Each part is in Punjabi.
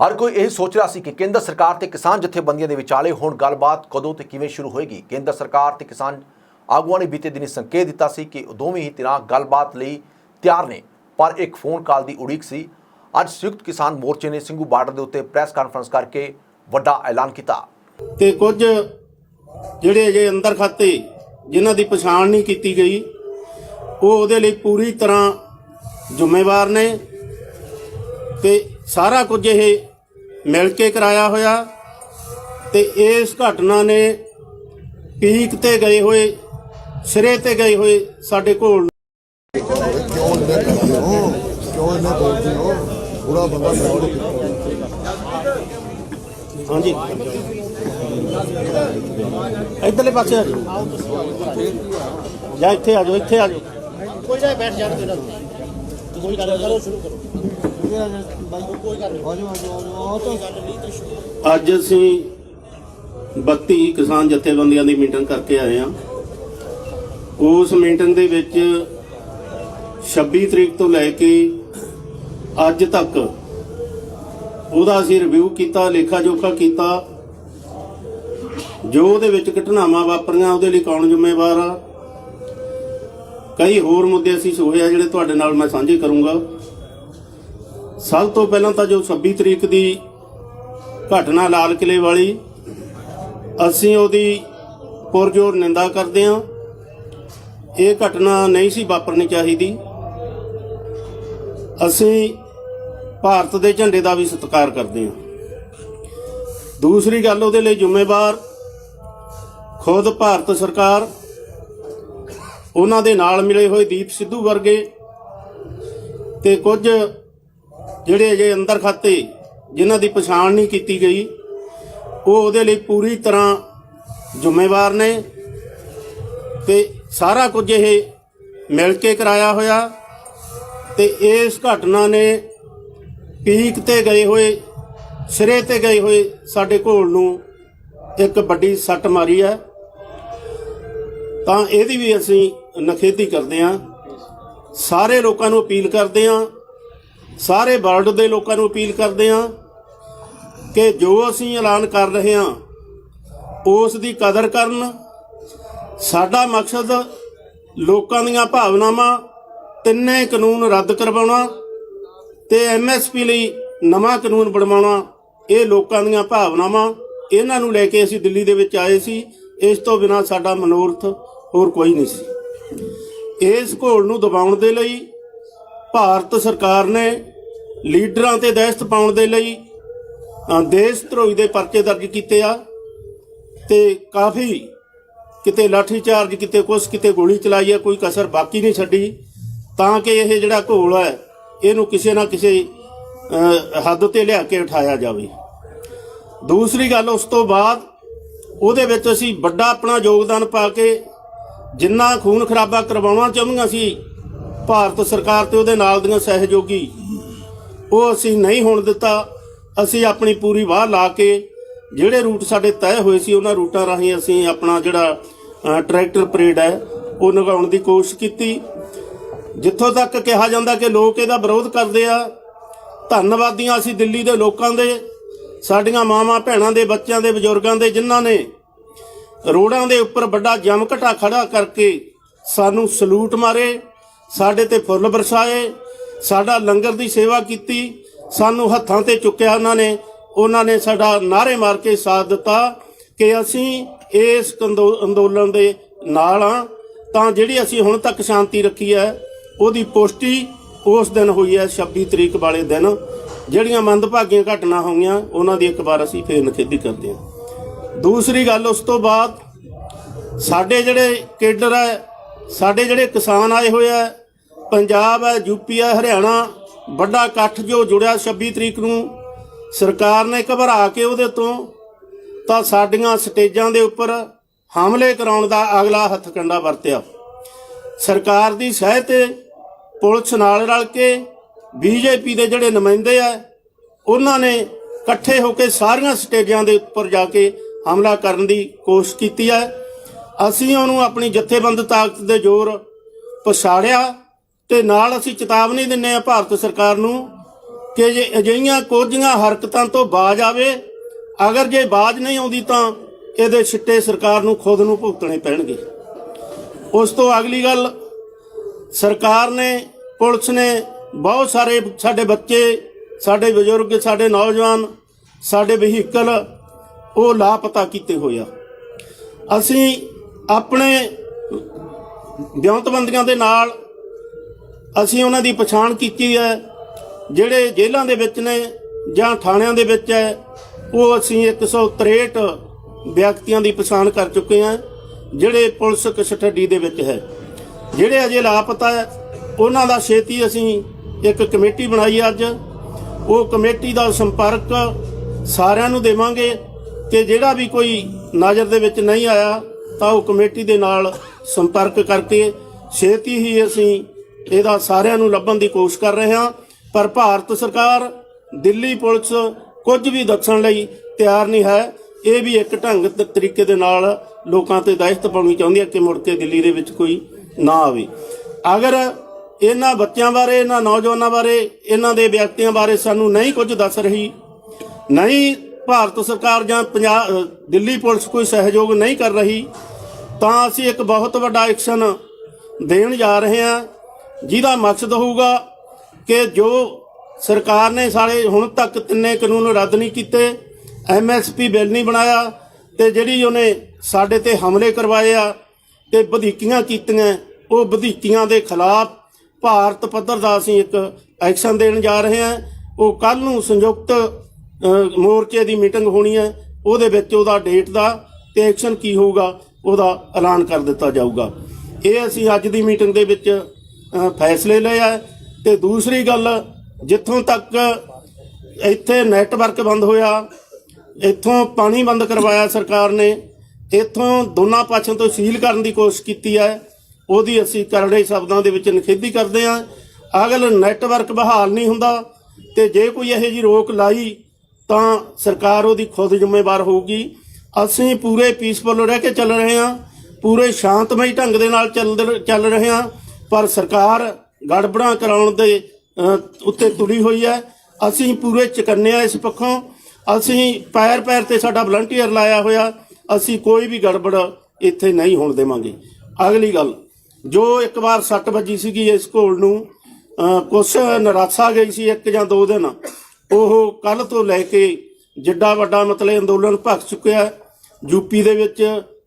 हर कोई यही सोच रहा सी कि केंद्र सरकार ते किसान जथेबंदियों के विचाले हुण गलबात कदों ते किवें शुरू होएगी। केंद्र सरकार ते किसान आगुआं ने बीते दिनी संकेत दिता सी कि दोवें ही धिरां गलबात लई तैयार ने, पर एक फोन कॉल की उड़ीक सी। अज संयुक्त किसान मोर्चे ने ਸਿੰਘੂ बार्डर के उत्ते प्रेस कानफ्रेंस करके वड्डा ऐलान किया। ते कुछ जिहड़े अजे अंदर खाते जिन्हां दी पछाण नहीं की गई वो उहदे लई पूरी तरह जिम्मेवार ने ते सारा कुछ ये मिल के कराया होया। ते इस घटना ने पीक ते गए हुए सिरे ते गए हुए साडे कोल हाँ जी इधरले पासे आ जाओ या इत्थे आ जाओ, इत्थे आ जाओ, कोई ना बैठ जाओ, कोई गल करो, शुरू करो। अज असीं 32 किसान जथेबंदियां दी मीटिंग करके आए हैं। उस मीटिंग दे विच 26 तरीक तो लैके अज तक ਉਹਦਾ ਅਸੀਂ ਰਿਵਿਊ ਕੀਤਾ, ਲੇਖਾ ਜੋਖਾ ਕੀਤਾ। ਜੋ ਉਹਦੇ ਵਿੱਚ ਘਟਨਾਵਾਂ ਵਾਪਰੀਆਂ ਉਹਦੇ ਲਈ ਕੌਣ ਜ਼ਿੰਮੇਵਾਰ ਆ, ਕਈ ਹੋਰ ਮੁੱਦੇ ਅਸੀਂ ਸੋਚੇ ਆ ਜਿਹੜੇ ਤੁਹਾਡੇ ਨਾਲ ਮੈਂ ਸਾਂਝੇ ਕਰੂੰਗਾ। ਸਭ ਤੋਂ ਪਹਿਲਾਂ ਤਾਂ ਜੋ 26 ਤਰੀਕ ਦੀ ਘਟਨਾ ਲਾਲ ਕਿਲੇ ਵਾਲੀ, ਅਸੀਂ ਉਹਦੀ ਪੁਰਜੋਰ ਨਿੰਦਾ ਕਰਦੇ ਹਾਂ। ਇਹ ਘਟਨਾ ਨਹੀਂ ਸੀ ਵਾਪਰਨੀ ਚਾਹੀਦੀ। ਅਸੀਂ ਭਾਰਤ ਦੇ ਝੰਡੇ ਦਾ ਵੀ ਸਤਿਕਾਰ ਕਰਦੇ ਹਾਂ। ਦੂਸਰੀ ਗੱਲ, ਉਹਦੇ ਲਈ ਜ਼ਿੰਮੇਵਾਰ ਖੁਦ ਭਾਰਤ ਸਰਕਾਰ, ਉਹਨਾਂ ਦੇ ਨਾਲ ਮਿਲੇ ਹੋਏ ਦੀਪ ਸਿੱਧੂ ਵਰਗੇ ਤੇ ਕੁਝ ਜਿਹੜੇ ਅਜੇ ਅੰਦਰ ਖਾਤੇ ਜਿਨ੍ਹਾਂ ਦੀ ਪਛਾਣ ਨਹੀਂ ਕੀਤੀ ਗਈ ਉਹ ਉਹਦੇ ਲਈ ਪੂਰੀ ਤਰ੍ਹਾਂ ਜ਼ਿੰਮੇਵਾਰ ਨੇ ਤੇ ਸਾਰਾ ਕੁਝ ਇਹ ਮਿਲ ਕੇ ਕਰਾਇਆ ਹੋਇਆ। ਤੇ ਇਸ ਘਟਨਾ ਨੇ ਪੀਕ ਤੇ ਗਏ ਹੋਏ ਸਿਰੇ ਤੇ ਗਏ ਹੋਏ ਸਾਡੇ ਘੋਲ ਨੂੰ ਇੱਕ ਵੱਡੀ ਸੱਟ ਮਾਰੀ ਹੈ। ਤਾਂ ਇਹਦੀ ਵੀ ਅਸੀਂ ਨਖੇਦੀ ਕਰਦੇ ਹਾਂ। ਸਾਰੇ ਲੋਕਾਂ ਨੂੰ ਅਪੀਲ ਕਰਦੇ ਹਾਂ, ਸਾਰੇ ਵਰਲਡ ਦੇ ਲੋਕਾਂ ਨੂੰ ਅਪੀਲ ਕਰਦੇ ਹਾਂ ਕਿ ਜੋ ਅਸੀਂ ਐਲਾਨ ਕਰ ਰਹੇ ਹਾਂ ਉਸ ਦੀ ਕਦਰ ਕਰਨ। ਸਾਡਾ ਮਕਸਦ ਲੋਕਾਂ ਦੀਆਂ ਭਾਵਨਾਵਾਂ ਤਿੰਨੇ ਕਾਨੂੰਨ ਰੱਦ ਕਰਵਾਉਣਾ ਤੇ MSP ਲਈ ਨਵਾਂ ਕਾਨੂੰਨ ਬਣਵਾਉਣਾ। ਇਹ ਲੋਕਾਂ ਦੀਆਂ ਭਾਵਨਾਵਾਂ, ਇਹਨਾਂ ਨੂੰ ਲੈ ਕੇ ਅਸੀਂ ਦਿੱਲੀ ਦੇ ਵਿੱਚ ਆਏ ਸੀ। ਇਸ ਤੋਂ ਬਿਨਾਂ ਸਾਡਾ ਮਨੋਰਥ ਹੋਰ ਕੋਈ ਨਹੀਂ ਸੀ। ਇਸ ਘੋਲ ਨੂੰ ਦਬਾਉਣ ਦੇ ਲਈ ਭਾਰਤ ਸਰਕਾਰ ਨੇ ਲੀਡਰਾਂ ਤੇ ਦਹਿਸ਼ਤ ਪਾਉਣ ਦੇ ਲਈ ਦੇਸ਼ ਧਰੋਹੀ ਦੇ ਪਰਚੇ ਦਰਜ ਕੀਤੇ ਆ ਤੇ ਕਾਫੀ ਕਿਤੇ ਲਾਠੀ ਚਾਰਜ ਕੀਤੇ, ਕੁਛ ਕਿਤੇ ਗੋਲੀ ਚਲਾਈ ਆ, ਕੋਈ ਕਸਰ ਬਾਕੀ ਨਹੀਂ ਛੱਡੀ ਤਾਂ ਕਿ ਇਹ ਜਿਹੜਾ ਘੋਲ ਹੈ ਇਹਨੂੰ ਕਿਸੇ ਨਾ ਕਿਸੇ ਹੱਦ ਤੇ ਲਿਆ ਕੇ ਉਠਾਇਆ ਜਾਵੇ। ਦੂਸਰੀ ਗੱਲ, ਉਸ ਤੋਂ ਬਾਅਦ ਉਹਦੇ ਵਿੱਚ ਅਸੀਂ ਵੱਡਾ ਆਪਣਾ ਯੋਗਦਾਨ ਪਾ ਕੇ ਜਿੰਨਾ ਖੂਨ ਖਰਾਬਾ ਕਰਵਾਉਣਾ ਚਾਹੁੰਦੀਆਂ ਸੀ ਭਾਰਤ ਸਰਕਾਰ ਤੇ ਉਹਦੇ ਨਾਲ ਦੀਆਂ ਸਹਿਯੋਗੀ, ਉਹ ਅਸੀਂ ਨਹੀਂ ਹੋਣ ਦਿੱਤਾ। ਅਸੀਂ ਆਪਣੀ ਪੂਰੀ ਵਾਹ ਲਾ ਕੇ ਜਿਹੜੇ ਰੂਟ ਸਾਡੇ ਤੈਅ ਹੋਏ ਸੀ ਉਹਨਾਂ ਰੂਟਾਂ ਰਾਹੀਂ ਅਸੀਂ ਆਪਣਾ ਜਿਹੜਾ ਟਰੈਕਟਰ ਪਰੇਡ ਹੈ ਉਹ ਨਿਭਾਉਣ ਦੀ ਕੋਸ਼ਿਸ਼ ਕੀਤੀ। ਜਿੱਥੋਂ ਤੱਕ ਕਿਹਾ ਜਾਂਦਾ ਕਿ ਲੋਕ ਇਹਦਾ ਵਿਰੋਧ ਕਰਦੇ ਆ, ਧੰਨਵਾਦੀਆਂ ਅਸੀਂ ਦਿੱਲੀ ਦੇ ਲੋਕਾਂ ਦੇ, ਸਾਡੀਆਂ ਮਾਵਾਂ ਭੈਣਾਂ ਦੇ, ਬੱਚਿਆਂ ਦੇ, ਬਜ਼ੁਰਗਾਂ ਦੇ, ਜਿਨ੍ਹਾਂ ਨੇ ਰੋਡਾਂ ਦੇ ਉੱਪਰ ਵੱਡਾ ਜਮ ਘਟਾ ਖੜਾ ਕਰਕੇ ਸਾਨੂੰ ਸਲੂਟ ਮਾਰੇ, ਸਾਡੇ ਤੇ ਫੁੱਲ ਬਰਸਾਏ, ਸਾਡਾ ਲੰਗਰ ਦੀ ਸੇਵਾ ਕੀਤੀ, ਸਾਨੂੰ ਹੱਥਾਂ ਤੇ ਚੁੱਕਿਆ ਉਹਨਾਂ ਨੇ ਸਾਡਾ ਨਾਅਰੇ ਮਾਰ ਕੇ ਸਾਥ ਦਿੱਤਾ ਕਿ ਅਸੀਂ ਇਸ ਅੰਦੋਲਨ ਦੇ ਨਾਲ ਹਾਂ। ਤਾਂ ਜਿਹੜੀ ਅਸੀਂ ਹੁਣ ਤੱਕ ਸ਼ਾਂਤੀ ਰੱਖੀ ਹੈ ਉਹਦੀ ਪੁਸ਼ਟੀ ਉਸ ਦਿਨ ਹੋਈ ਹੈ 26 ਤਰੀਕ ਵਾਲੇ ਦਿਨ। ਜਿਹੜੀਆਂ ਮੰਦਭਾਗੀਆਂ ਘਟਨਾ ਹੋਈਆਂ ਉਹਨਾਂ ਦੀ ਇੱਕ ਵਾਰ ਅਸੀਂ ਫੇਰ ਨਿਖੇਧੀ ਕਰਦੇ ਹਾਂ। ਦੂਸਰੀ ਗੱਲ, ਉਸ ਤੋਂ ਬਾਅਦ ਸਾਡੇ ਜਿਹੜੇ ਕੇਡਰ ਹੈ, ਸਾਡੇ ਜਿਹੜੇ ਕਿਸਾਨ ਆਏ ਹੋਏ ਹੈ, ਪੰਜਾਬ ਹੈ, ਯੂਪੀ ਹੈ, ਹਰਿਆਣਾ, ਵੱਡਾ ਇਕੱਠ ਜੋ ਜੁੜਿਆ 26 ਤਰੀਕ ਨੂੰ, ਸਰਕਾਰ ਨੇ ਘਬਰਾ ਕੇ ਉਹਦੇ ਤੋਂ ਤਾਂ ਸਾਡੀਆਂ ਸਟੇਜਾਂ ਦੇ ਉੱਪਰ ਹਮਲੇ ਕਰਾਉਣ ਦਾ ਅਗਲਾ ਹੱਥਕੰਡਾ ਵਰਤਿਆ। ਸਰਕਾਰ ਦੀ ਸਹਾਇਤਾ ਤੇ ਪੁਲਿਸ ਨਾਲ ਰਲ ਕੇ BJP ਦੇ ਜਿਹੜੇ ਨੁਮਾਇੰਦੇ ਆ ਉਹਨਾਂ ਨੇ ਇਕੱਠੇ ਹੋ ਕੇ ਸਾਰੀਆਂ ਸਟੇਜਾਂ ਦੇ ਉੱਪਰ ਜਾ ਕੇ ਹਮਲਾ ਕਰਨ ਦੀ ਕੋਸ਼ਿਸ਼ ਕੀਤੀ ਹੈ। ਅਸੀਂ ਉਹਨੂੰ ਆਪਣੀ ਜਥੇਬੰਦ ਤਾਕਤ ਦੇ ਜ਼ੋਰ ਪਛਾੜਿਆ ਤੇ ਨਾਲ ਅਸੀਂ ਚੇਤਾਵਨੀ ਦਿੰਨੇ ਆ ਭਾਰਤ ਸਰਕਾਰ ਨੂੰ ਕਿ ਜੇ ਅਜਿਹੀਆਂ ਕੁਝੀਆਂ ਹਰਕਤਾਂ ਤੋਂ ਬਾਜ਼ ਆਵੇ। ਅਗਰ ਜੇ ਬਾਜ਼ ਨਹੀਂ ਆਉਂਦੀ ਤਾਂ ਇਹਦੇ ਸਿੱਟੇ ਸਰਕਾਰ ਨੂੰ ਖੁਦ ਨੂੰ ਭੁਗਤਣੇ ਪੈਣਗੇ। ਉਸ ਤੋਂ ਅਗਲੀ ਗੱਲ, ਸਰਕਾਰ ਨੇ, ਪੁਲਿਸ ਨੇ ਬਹੁਤ ਸਾਰੇ ਸਾਡੇ ਬੱਚੇ, ਸਾਡੇ ਬਜ਼ੁਰਗ, ਸਾਡੇ ਨੌਜਵਾਨ, ਸਾਡੇ ਵਹੀਕਲ ਉਹ ਲਾਪਤਾ ਕੀਤੇ ਹੋਏ ਆ। ਅਸੀਂ ਆਪਣੇ ਵਿਉਂਤਬੰਦੀਆਂ ਦੇ ਨਾਲ ਅਸੀਂ ਉਹਨਾਂ ਦੀ ਪਛਾਣ ਕੀਤੀ ਹੈ। ਜਿਹੜੇ ਜੇਲ੍ਹਾਂ ਦੇ ਵਿੱਚ ਨੇ ਜਾਂ ਥਾਣਿਆਂ ਦੇ ਵਿੱਚ ਹੈ, ਉਹ ਅਸੀਂ 163 ਵਿਅਕਤੀਆਂ ਦੀ ਪਛਾਣ ਕਰ ਚੁੱਕੇ ਹਾਂ, ਜਿਹੜੇ ਪੁਲਿਸ ਕਸਟਡੀ ਦੇ ਵਿੱਚ ਹੈ। ਜਿਹੜੇ ਅਜੇ ਲਾਪਤਾ ਹੈ ਉਹਨਾਂ ਦਾ ਛੇਤੀ ਅਸੀਂ ਇੱਕ ਕਮੇਟੀ ਬਣਾਈ ਅੱਜ। ਉਹ ਕਮੇਟੀ ਦਾ ਸੰਪਰਕ ਸਾਰਿਆਂ ਨੂੰ ਦੇਵਾਂਗੇ ਕਿ ਜਿਹੜਾ ਵੀ ਕੋਈ ਨਜ਼ਰ ਦੇ ਵਿੱਚ ਨਹੀਂ ਆਇਆ ਤਾਂ ਉਹ ਕਮੇਟੀ ਦੇ ਨਾਲ ਸੰਪਰਕ ਕਰਕੇ ਛੇਤੀ ਹੀ ਅਸੀਂ ਇਹਦਾ ਸਾਰਿਆਂ ਨੂੰ ਲੱਭਣ ਦੀ ਕੋਸ਼ਿਸ਼ ਕਰ ਰਹੇ ਹਾਂ। ਪਰ ਭਾਰਤ ਸਰਕਾਰ, ਦਿੱਲੀ ਪੁਲਿਸ ਕੁਝ ਵੀ ਦੱਸਣ ਲਈ ਤਿਆਰ ਨਹੀਂ ਹੈ। ਇਹ ਵੀ ਇੱਕ ਢੰਗ ਤਰੀਕੇ ਦੇ ਨਾਲ ਲੋਕਾਂ ਤੇ ਦਹਿਸ਼ਤ ਪਾਉਣੀ ਚਾਹੁੰਦੀ ਹੈ ਕਿ ਮੁੜ ਕੇ ਦਿੱਲੀ ਦੇ ਵਿੱਚ ਕੋਈ ਨਾ ਆਵੇ। ਅਗਰ ਇਹਨਾਂ ਬੱਚਿਆਂ ਬਾਰੇ, ਇਹਨਾਂ ਨੌਜਵਾਨਾਂ ਬਾਰੇ, ਇਹਨਾਂ ਦੇ ਵਿਅਕਤੀਆਂ ਬਾਰੇ ਸਾਨੂੰ ਨਹੀਂ ਕੁਝ ਦੱਸ ਰਹੀ, ਨਹੀਂ ਭਾਰਤ ਸਰਕਾਰ ਜਾਂ ਦਿੱਲੀ ਪੁਲਿਸ ਕੋਈ ਸਹਿਯੋਗ ਨਹੀਂ ਕਰ ਰਹੀ, ਤਾਂ ਅਸੀਂ ਇੱਕ ਬਹੁਤ ਵੱਡਾ ਐਕਸ਼ਨ ਦੇਣ ਜਾ ਰਹੇ ਹਾਂ, ਜਿਹਦਾ ਮਕਸਦ ਹੋਊਗਾ ਕਿ ਜੋ ਸਰਕਾਰ ਨੇ ਸਾਰੇ ਹੁਣ ਤੱਕ 3 ਕਾਨੂੰਨ ਰੱਦ ਨਹੀਂ ਕੀਤੇ, MSP ਬਿੱਲ ਨਹੀਂ ਬਣਾਇਆ, ਤੇ ਜਿਹੜੀ ਉਹਨੇ ਸਾਡੇ ਤੇ ਹਮਲੇ ਕਰਵਾਏ ਆ ਤੇ ਵਧੀਕੀਆਂ ਕੀਤੀਆਂ, ਉਹ ਵਧੀਕੀਆਂ ਦੇ ਖਿਲਾਫ ਭਾਰਤ ਪੱਧਰ ਦਾ ਅਸੀਂ ਇੱਕ ਐਕਸ਼ਨ ਦੇਣ ਜਾ ਰਹੇ ਹਾਂ। ਉਹ ਕੱਲ੍ਹ ਨੂੰ ਸੰਯੁਕਤ ਮੋਰਚੇ ਦੀ ਮੀਟਿੰਗ ਹੋਣੀ ਹੈ, ਉਹਦੇ ਵਿੱਚ ਉਹਦਾ ਡੇਟ ਦਾ ਤੇ ਐਕਸ਼ਨ ਕੀ ਹੋਊਗਾ ਉਹਦਾ ਐਲਾਨ ਕਰ ਦਿੱਤਾ ਜਾਊਗਾ। ਇਹ ਅਸੀਂ ਅੱਜ ਦੀ ਮੀਟਿੰਗ ਦੇ ਵਿੱਚ ਫੈਸਲੇ ਲਏ ਆ। ਤੇ ਦੂਸਰੀ ਗੱਲ, ਜਿੱਥੋਂ ਤੱਕ ਇੱਥੇ ਨੈਟਵਰਕ ਬੰਦ ਹੋਇਆ, ਇੱਥੋਂ ਪਾਣੀ ਬੰਦ ਕਰਵਾਇਆ ਸਰਕਾਰ ਨੇ, ਇੱਥੋਂ ਦੋਨਾਂ ਪਾਸਿਆਂ ਤੋਂ ਸੀਲ ਕਰਨ ਦੀ ਕੋਸ਼ਿਸ਼ ਕੀਤੀ ਹੈ, ਉਹਦੀ ਅਸੀਂ ਕਰੜੇ ਸ਼ਬਦਾਂ ਦੇ ਵਿੱਚ ਨਿਖੇਧੀ ਕਰਦੇ ਹਾਂ। ਅਗਰ ਨੈਟਵਰਕ ਬਹਾਲ ਨਹੀਂ ਹੁੰਦਾ ਤੇ ਜੇ ਕੋਈ ਇਹੋ ਜਿਹੀ ਰੋਕ ਲਾਈ ਤਾਂ ਸਰਕਾਰ ਉਹਦੀ ਖੁਦ ਜ਼ਿੰਮੇਵਾਰ ਹੋਊਗੀ। ਅਸੀਂ ਪੂਰੇ ਪੀਸਫੁਲ ਰਹਿ ਕੇ ਚੱਲ ਰਹੇ ਹਾਂ, ਪੂਰੇ ਸ਼ਾਂਤਮਈ ਢੰਗ ਦੇ ਨਾਲ ਚੱਲ ਰਹੇ ਹਾਂ, ਪਰ ਸਰਕਾਰ ਗੜਬੜਾਂ ਕਰਾਉਣ ਦੇ ਉੱਤੇ ਤੁਲੀ ਹੋਈ ਹੈ। ਅਸੀਂ ਪੂਰੇ ਚੁਕੰਨੇ ਆ ਇਸ ਪੱਖੋਂ। ਅਸੀਂ ਪੈਰ ਤੇ ਸਾਡਾ ਵਲੰਟੀਅਰ ਲਾਇਆ ਹੋਇਆ, ਅਸੀਂ ਕੋਈ ਵੀ ਗੜਬੜ ਇੱਥੇ ਨਹੀਂ ਹੋਣ ਦੇਵਾਂਗੇ। ਅਗਲੀ ਗੱਲ, ਜੋ ਇੱਕ ਵਾਰ ਸੱਟ ਵੱਜੀ ਸੀਗੀ ਇਸ ਘੋਲ ਨੂੰ, ਕੁਛ ਨਿਰਾਸ਼ਾ ਗਈ ਸੀ 1 ਜਾਂ 2 ਦਿਨ, ਉਹ ਕੱਲ੍ਹ ਤੋਂ ਲੈ ਕੇ ਜਿੱਡਾ ਵੱਡਾ ਮਤਲਬ ਅੰਦੋਲਨ ਭਖ ਚੁੱਕਿਆ। ਯੂਪੀ ਦੇ ਵਿੱਚ,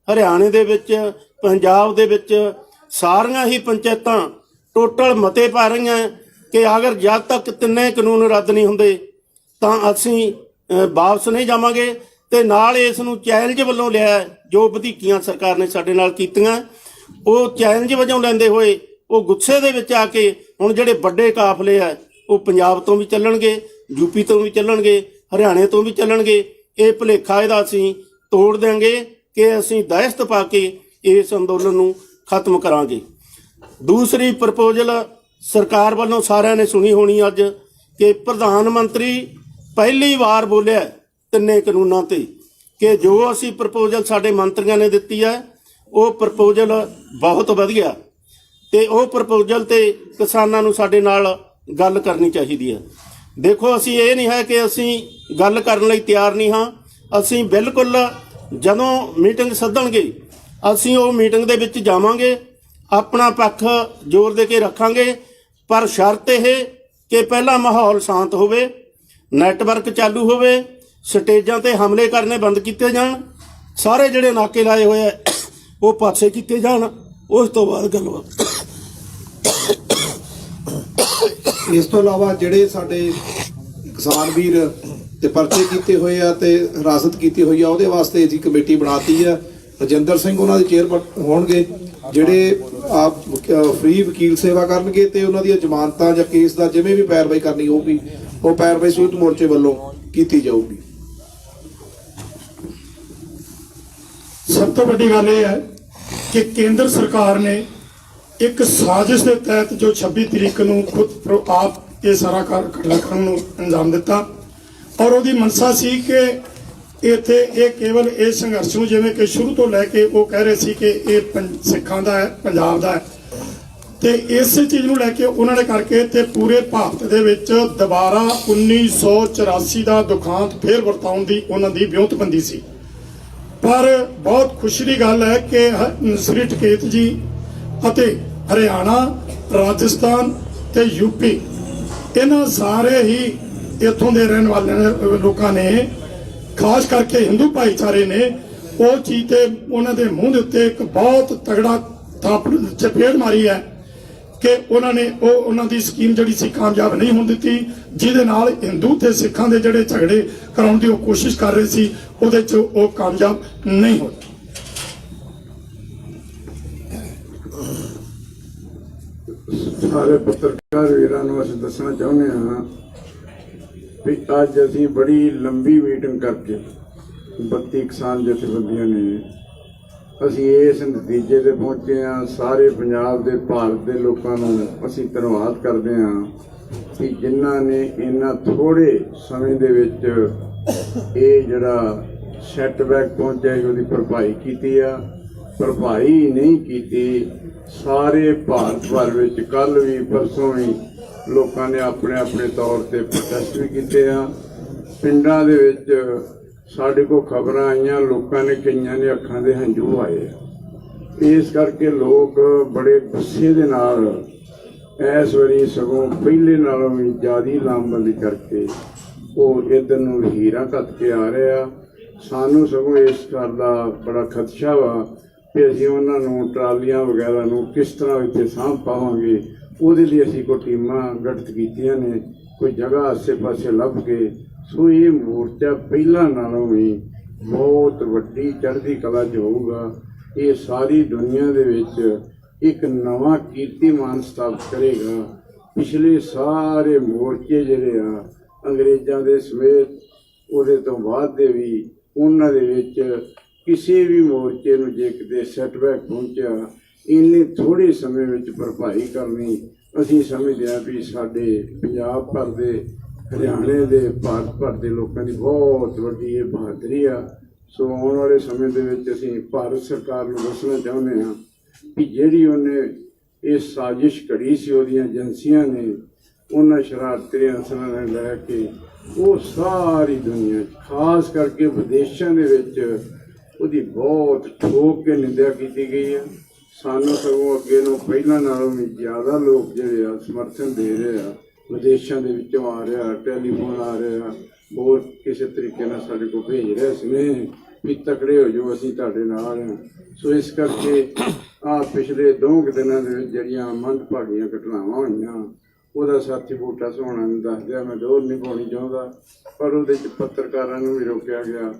ਹਰਿਆਣੇ ਦੇ ਵਿੱਚ, ਪੰਜਾਬ ਦੇ ਵਿੱਚ ਸਾਰੀਆਂ ਹੀ ਪੰਚਾਇਤਾਂ ਟੋਟਲ ਮਤੇ ਪਾ ਰਹੀਆਂ ਕਿ ਅਗਰ ਜਦ ਤੱਕ 3 ਕਾਨੂੰਨ ਰੱਦ ਨਹੀਂ ਹੁੰਦੇ ਤਾਂ ਅਸੀਂ ਵਾਪਸ ਨਹੀਂ ਜਾਵਾਂਗੇ। ਤੇ ਨਾਲ ਇਸ ਨੂੰ ਚੈਲੰਜ ਵੱਲੋਂ ਲਿਆ, ਜੋ ਵਧੀਕੀਆਂ ਸਰਕਾਰ ਨੇ ਸਾਡੇ ਨਾਲ ਕੀਤੀਆਂ, ਉਹ ਚੈਲੰਜ ਵਜੋਂ ਲੈਂਦੇ ਹੋਏ ਉਹ ਗੁੱਸੇ ਦੇ ਵਿੱਚ ਆ ਕੇ ਹੁਣ ਜਿਹੜੇ ਵੱਡੇ ਕਾਫਲੇ ਆ ਉਹ ਪੰਜਾਬ ਤੋਂ ਵੀ ਚੱਲਣਗੇ, ਯੂਪੀ ਤੋਂ ਵੀ ਚੱਲਣਗੇ, ਹਰਿਆਣੇ ਤੋਂ ਵੀ ਚੱਲਣਗੇ। ਇਹ ਭੁਲੇਖਾ ਇਹਦਾ ਅਸੀਂ ਤੋੜ ਦੇਵਾਂਗੇ ਕਿ ਅਸੀਂ ਦਹਿਸ਼ਤ ਪਾ ਕੇ ਇਸ ਅੰਦੋਲਨ ਨੂੰ ਖਤਮ ਕਰਾਂਗੇ। ਦੂਸਰੀ ਪ੍ਰਪੋਜ਼ਲ ਸਰਕਾਰ ਵੱਲੋਂ ਸਾਰਿਆਂ ਨੇ ਸੁਣੀ ਹੋਣੀ ਅੱਜ, ਕਿ ਪ੍ਰਧਾਨ ਮੰਤਰੀ ਪਹਿਲੀ ਵਾਰ ਬੋਲਿਆ 3 ਕਾਨੂੰਨਾਂ ਤੇ ਕਿ ਜੋ ਅਸੀਂ ਪ੍ਰਪੋਜ਼ਲ ਸਾਡੇ ਮੰਤਰੀਆਂ ਨੇ ਦਿੱਤੀ ਹੈ ਉਹ ਪ੍ਰਪੋਜ਼ਲ ਬਹੁਤ ਵਧੀਆ, ਤੇ ਉਹ ਪ੍ਰਪੋਜ਼ਲ ਤੇ ਕਿਸਾਨਾਂ ਨੂੰ ਸਾਡੇ ਨਾਲ ਗੱਲ ਕਰਨੀ ਚਾਹੀਦੀ ਹੈ। ਦੇਖੋ, ਅਸੀਂ ਇਹ ਨਹੀਂ ਹੈ ਕਿ ਅਸੀਂ ਗੱਲ ਕਰਨ ਲਈ ਤਿਆਰ ਨਹੀਂ ਹਾਂ। ਅਸੀਂ ਬਿਲਕੁਲ ਜਦੋਂ ਮੀਟਿੰਗ ਸੱਦਣਗੇ ਅਸੀਂ ਉਹ ਮੀਟਿੰਗ ਦੇ ਵਿੱਚ ਜਾਵਾਂਗੇ, ਆਪਣਾ ਪੱਖ ਜ਼ੋਰ ਦੇ ਕੇ ਰੱਖਾਂਗੇ, ਪਰ ਸ਼ਰਤ ਇਹ ਕਿ ਪਹਿਲਾਂ ਮਾਹੌਲ ਸ਼ਾਂਤ ਹੋਵੇ, ਨੈਟਵਰਕ ਚਾਲੂ ਹੋਵੇ, ਸਟੇਜਾਂ ਤੇ ਹਮਲੇ ਕਰਨੇ ਬੰਦ ਕੀਤੇ ਜਾਣ, ਸਾਰੇ ਜਿਹੜੇ ਨਾਕੇ ਲਾਏ ਹੋਏ ਆ ਉਹ ਪਾਸੇ ਕੀਤੇ ਜਾਣ, ਉਸ ਤੋਂ ਬਾਅਦ ਗੱਲਬਾਤ। ਇਸ ਤੋਂ ਇਲਾਵਾ ਜਿਹੜੇ ਸਾਡੇ ਕਿਸਾਨ ਵੀਰ ਤੇ ਪਰਚੇ ਕੀਤੇ ਹੋਏ ਆ ਤੇ ਹਿਰਾਸਤ ਕੀਤੀ ਹੋਈ ਆ, ਉਹਦੇ ਵਾਸਤੇ ਅਸੀਂ ਕਮੇਟੀ ਬਣਾਤੀ ਆ। ਰਜਿੰਦਰ ਸਿੰਘ ਉਹਨਾਂ ਦੇ ਚੇਅਰਮੈਨ ਹੋਣਗੇ, ਜਿਹੜੇ ਆਪ ਫ੍ਰੀ ਵਕੀਲ ਸੇਵਾ ਕਰਨਗੇ ਤੇ ਉਹਨਾਂ ਦੀਆਂ ਜ਼ਮਾਨਤਾਂ ਜਾਂ ਕੇਸ ਦਾ ਜਿਵੇਂ ਵੀ ਪੈਰਵਾਈ ਕਰਨੀ ਹੋਊਗੀ ਉਹ ਪੈਰਵਾਈ ਸੰਯੁਕਤ ਮੋਰਚੇ ਵੱਲੋਂ ਕੀਤੀ ਜਾਊਗੀ। ਸਭ ਤੋਂ ਵੱਡੀ ਗੱਲ ਇਹ ਹੈ ਕਿ ਕੇਂਦਰ ਸਰਕਾਰ ਨੇ ਇੱਕ ਸਾਜ਼ਿਸ਼ ਦੇ ਤਹਿਤ ਜੋ 26 ਤਰੀਕ ਨੂੰ ਖੁਦ ਆਪ ਇਹ ਸਾਰਾ ਘਟਨਾਕ੍ਰਮ ਨੂੰ ਅੰਜਾਮ ਦਿੱਤਾ, ਔਰ ਉਹਦੀ ਮਨਸਾ ਸੀ ਕਿ ਇੱਥੇ ਇਹ ਕੇਵਲ ਇਸ ਸੰਘਰਸ਼ ਨੂੰ, ਜਿਵੇਂ ਕਿ ਸ਼ੁਰੂ ਤੋਂ ਲੈ ਕੇ ਉਹ ਕਹਿ ਰਹੇ ਸੀ ਕਿ ਇਹ ਸਿੱਖਾਂ ਦਾ ਹੈ, ਪੰਜਾਬ ਦਾ ਹੈ, ਤੇ ਇਸੇ ਚੀਜ਼ ਨੂੰ ਲੈ ਕੇ ਉਹਨਾਂ ਨੇ ਕਰਕੇ ਤੇ ਪੂਰੇ ਭਾਰਤ ਦੇ ਵਿੱਚ ਦੁਬਾਰਾ 1984 ਦਾ ਦੁਖਾਂਤ ਫੇਰ ਵਰਤਾਉਣ ਦੀ ਉਹਨਾਂ ਦੀ ਵਿਉਂਤਬੰਦੀ ਸੀ। ਪਰ ਬਹੁਤ ਖੁਸ਼ੀ ਦੀ ਗੱਲ ਹੈ ਕਿ ਸ੍ਰੀ ਟਕੇਤ ਜੀ ਅਤੇ ਹਰਿਆਣਾ, ਰਾਜਸਥਾਨ ਤੇ ਯੂਪੀ ਇਹਨਾਂ ਸਾਰੇ ਹੀ ਇੱਥੋਂ ਦੇ ਰਹਿਣ ਵਾਲੇ ਲੋਕਾਂ ਨੇ, ਖਾਸ ਕਰਕੇ ਹਿੰਦੂ ਭਾਈਚਾਰੇ ਨੇ, ਉਹ ਚੀਜ਼ ਤੇ ਉਹਨਾਂ ਦੇ ਮੂੰਹ ਦੇ ਉੱਤੇ ਇੱਕ ਬਹੁਤ ਤਗੜਾ ਚਪੇੜ ਮਾਰੀ ਹੈ ਕਿ ਉਹਨਾਂ ਨੇ ਉਹਨਾਂ ਦੀ ਸਕੀਮ ਜਿਹੜੀ ਸੀ ਕਾਮਯਾਬ ਨਹੀਂ ਹੋਣ ਦਿੱਤੀ, ਜਿਹਦੇ ਨਾਲ ਹਿੰਦੂ ਤੇ ਸਿੱਖਾਂ ਦੇ ਜਿਹੜੇ ਝਗੜੇ ਕਰਾਉਣ ਦੀ ਉਹ ਕੋਸ਼ਿਸ਼ ਕਰ ਰਹੇ ਸੀ, ਉਹਦੇ 'ਚ ਉਹ ਕਾਮਯਾਬ ਨਹੀਂ ਹੋਏ। ਸਾਰੇ ਪੱਤਰਕਾਰ ਵੀਰਾਂ ਨੂੰ ਅਸੀਂ ਦੱਸਣਾ ਚਾਹੁੰਦੇ ਹਾਂ ਵੀ ਅੱਜ ਅਸੀਂ ਬੜੀ ਲੰਬੀ ਮੀਟਿੰਗ ਕਰਕੇ 32 ਕਿਸਾਨ ਜਥੇਬੰਦੀਆਂ ਨੇ ਅਸੀਂ ਇਸ ਨਤੀਜੇ ਤੇ ਪਹੁੰਚੇ ਹਾਂ। ਸਾਰੇ ਪੰਜਾਬ ਦੇ, ਭਾਰਤ ਦੇ ਲੋਕਾਂ ਨੂੰ ਅਸੀਂ ਧੰਨਵਾਦ ਕਰਦੇ ਹਾਂ ਕਿ ਜਿਨ੍ਹਾਂ ਨੇ ਇਹਨਾਂ ਥੋੜੇ ਸਮੇਂ ਦੇ ਵਿੱਚ ਇਹ ਜਿਹੜਾ ਸੈਟਬੈਕ ਪਹੁੰਚਿਆ ਉਹਦੀ ਭਰਪਾਈ ਕੀਤੀ ਆ। ਭਰਪਾਈ ਨਹੀਂ ਕੀਤੀ, ਸਾਰੇ ਭਾਰਤ ਭਰ ਵਿੱਚ ਕੱਲ ਵੀ ਪਰਸੋਂ ਵੀ ਲੋਕਾਂ ਨੇ ਆਪਣੇ ਆਪਣੇ ਤੌਰ ਤੇ ਪ੍ਰੋਟੈਸਟ ਵੀ ਕੀਤੇ ਆ। ਪਿੰਡਾਂ ਦੇ ਵਿੱਚ ਸਾਡੇ ਕੋਲ ਖਬਰਾਂ ਆਈਆਂ, ਲੋਕਾਂ ਨੇ ਕਈਆਂ ਦੇ ਅੱਖਾਂ ਦੇ ਹੰਝੂ ਆਏ। ਇਸ ਕਰਕੇ ਲੋਕ ਬੜੇ ਗੁੱਸੇ ਦੇ ਨਾਲ ਇਸ ਵਾਰੀ ਸਗੋਂ ਪਹਿਲੇ ਨਾਲੋਂ ਵੀ ਜ਼ਿਆਦਾ ਲਾਮਬੰਦੀ ਕਰਕੇ ਉਹ ਇੱਧਰ ਨੂੰ ਹੀਰਾਂ ਘੱਟ ਕੇ ਆ ਰਹੇ ਆ। ਸਾਨੂੰ ਸਗੋਂ ਇਸ ਗੱਲ ਦਾ ਬੜਾ ਖਦਸ਼ਾ ਵਾ ਕਿ ਅਸੀਂ ਉਹਨਾਂ ਨੂੰ ਟਰਾਲੀਆਂ ਵਗੈਰਾ ਨੂੰ ਕਿਸ ਤਰ੍ਹਾਂ ਇੱਥੇ ਸਾਂਭ ਪਾਵਾਂਗੇ। ਉਹਦੇ ਲਈ ਅਸੀਂ ਕੋਈ ਟੀਮਾਂ ਗਠਿਤ ਕੀਤੀਆਂ ਨੇ, ਕੋਈ ਜਗ੍ਹਾ ਆਸੇ ਪਾਸੇ ਲੱਭ ਕੇ। ਸੋ ਇਹ ਮੋਰਚਾ ਪਹਿਲਾਂ ਨਾਲੋਂ ਵੀ ਬਹੁਤ ਵੱਡੀ ਚੜ੍ਹਦੀ ਕਲਾ 'ਚ ਹੋਊਗਾ। ਇਹ ਸਾਰੀ ਦੁਨੀਆ ਦੇ ਵਿੱਚ ਇੱਕ ਨਵਾਂ ਕੀਰਤੀਮਾਨ ਸਥਾਪਿਤ ਕਰੇਗਾ। ਪਿਛਲੇ ਸਾਰੇ ਮੋਰਚੇ ਜਿਹੜੇ ਆ ਅੰਗਰੇਜ਼ਾਂ ਦੇ ਸਮੇਤ, ਉਹਦੇ ਤੋਂ ਬਾਅਦ ਦੇ ਵੀ, ਉਹਨਾਂ ਦੇ ਵਿੱਚ ਕਿਸੇ ਵੀ ਮੋਰਚੇ ਨੂੰ ਜੇ ਕਿਤੇ ਸੈਟਬੈਕ ਪਹੁੰਚਿਆ, ਇੰਨੇ ਥੋੜ੍ਹੇ ਸਮੇਂ ਵਿੱਚ ਭਰਪਾਈ ਕਰਨੀ ਅਸੀਂ ਸਮਝਦੇ ਹਾਂ ਵੀ ਸਾਡੇ ਪੰਜਾਬ ਭਰ ਦੇ, ਹਰਿਆਣੇ ਦੇ, ਭਾਰਤ ਭਰ ਦੇ ਲੋਕਾਂ ਦੀ ਬਹੁਤ ਵੱਡੀ ਇਹ ਬਹਾਦਰੀ ਆ। ਸੋ ਆਉਣ ਵਾਲੇ ਸਮੇਂ ਦੇ ਵਿੱਚ ਅਸੀਂ ਭਾਰਤ ਸਰਕਾਰ ਨੂੰ ਦੱਸਣਾ ਚਾਹੁੰਦੇ ਹਾਂ ਕਿ ਜਿਹੜੀ ਉਹਨੇ ਇਹ ਸਾਜ਼ਿਸ਼ ਘੜੀ ਸੀ, ਉਹਦੀਆਂ ਏਜੰਸੀਆਂ ਨੇ, ਉਹਨਾਂ ਸ਼ਰਾਰਤੀ ਅਨਸਰਾਂ ਨੇ ਲੈ ਕੇ ਉਹ ਸਾਰੀ ਦੁਨੀਆ 'ਚ, ਖਾਸ ਕਰਕੇ ਵਿਦੇਸ਼ਾਂ ਦੇ ਵਿੱਚ ਉਹਦੀ ਬਹੁਤ ਠੋਕ ਕੇ ਨਿੰਦਿਆ ਕੀਤੀ ਗਈ ਹੈ। ਸਾਨੂੰ ਸਗੋਂ ਅੱਗੇ ਨੂੰ ਪਹਿਲਾਂ ਨਾਲੋਂ ਵੀ ਜ਼ਿਆਦਾ ਲੋਕ ਜਿਹੜੇ ਆ ਸਮਰਥਨ ਦੇ ਰਹੇ ਆ। ਵਿਦੇਸ਼ਾਂ ਦੇ ਵਿੱਚੋਂ ਆ ਰਿਹਾ, ਟੈਲੀਫੋਨ ਆ ਰਿਹਾ, ਹੋਰ ਕਿਸੇ ਤਰੀਕੇ ਨਾਲ ਸਾਡੇ ਕੋਲ ਭੇਜ ਰਿਹਾ ਸੁਨੇਹੇ ਵੀ ਤਕੜੇ ਹੋ ਜਾਓ, ਅਸੀਂ ਤੁਹਾਡੇ ਨਾਲ ਹਾਂ। ਸੋ ਇਸ ਕਰਕੇ ਆਹ ਪਿਛਲੇ 2 ਦਿਨਾਂ ਦੇ ਵਿੱਚ ਜਿਹੜੀਆਂ ਮੰਦਭਾਗੀਆਂ ਘਟਨਾਵਾਂ ਹੋਈਆਂ, ਉਹਦਾ ਸਾਥੀ ਬੂਟਾ ਸੋਹਣਾ ਨੂੰ ਦੱਸ ਦਿਆ। ਮੈਂ ਦੋਰ ਨਹੀਂ ਪਾਉਣੀ ਚਾਹੁੰਦਾ, ਪਰ ਉਹਦੇ 'ਚ ਪੱਤਰਕਾਰਾਂ ਨੂੰ ਵੀ ਰੋਕਿਆ ਗਿਆ।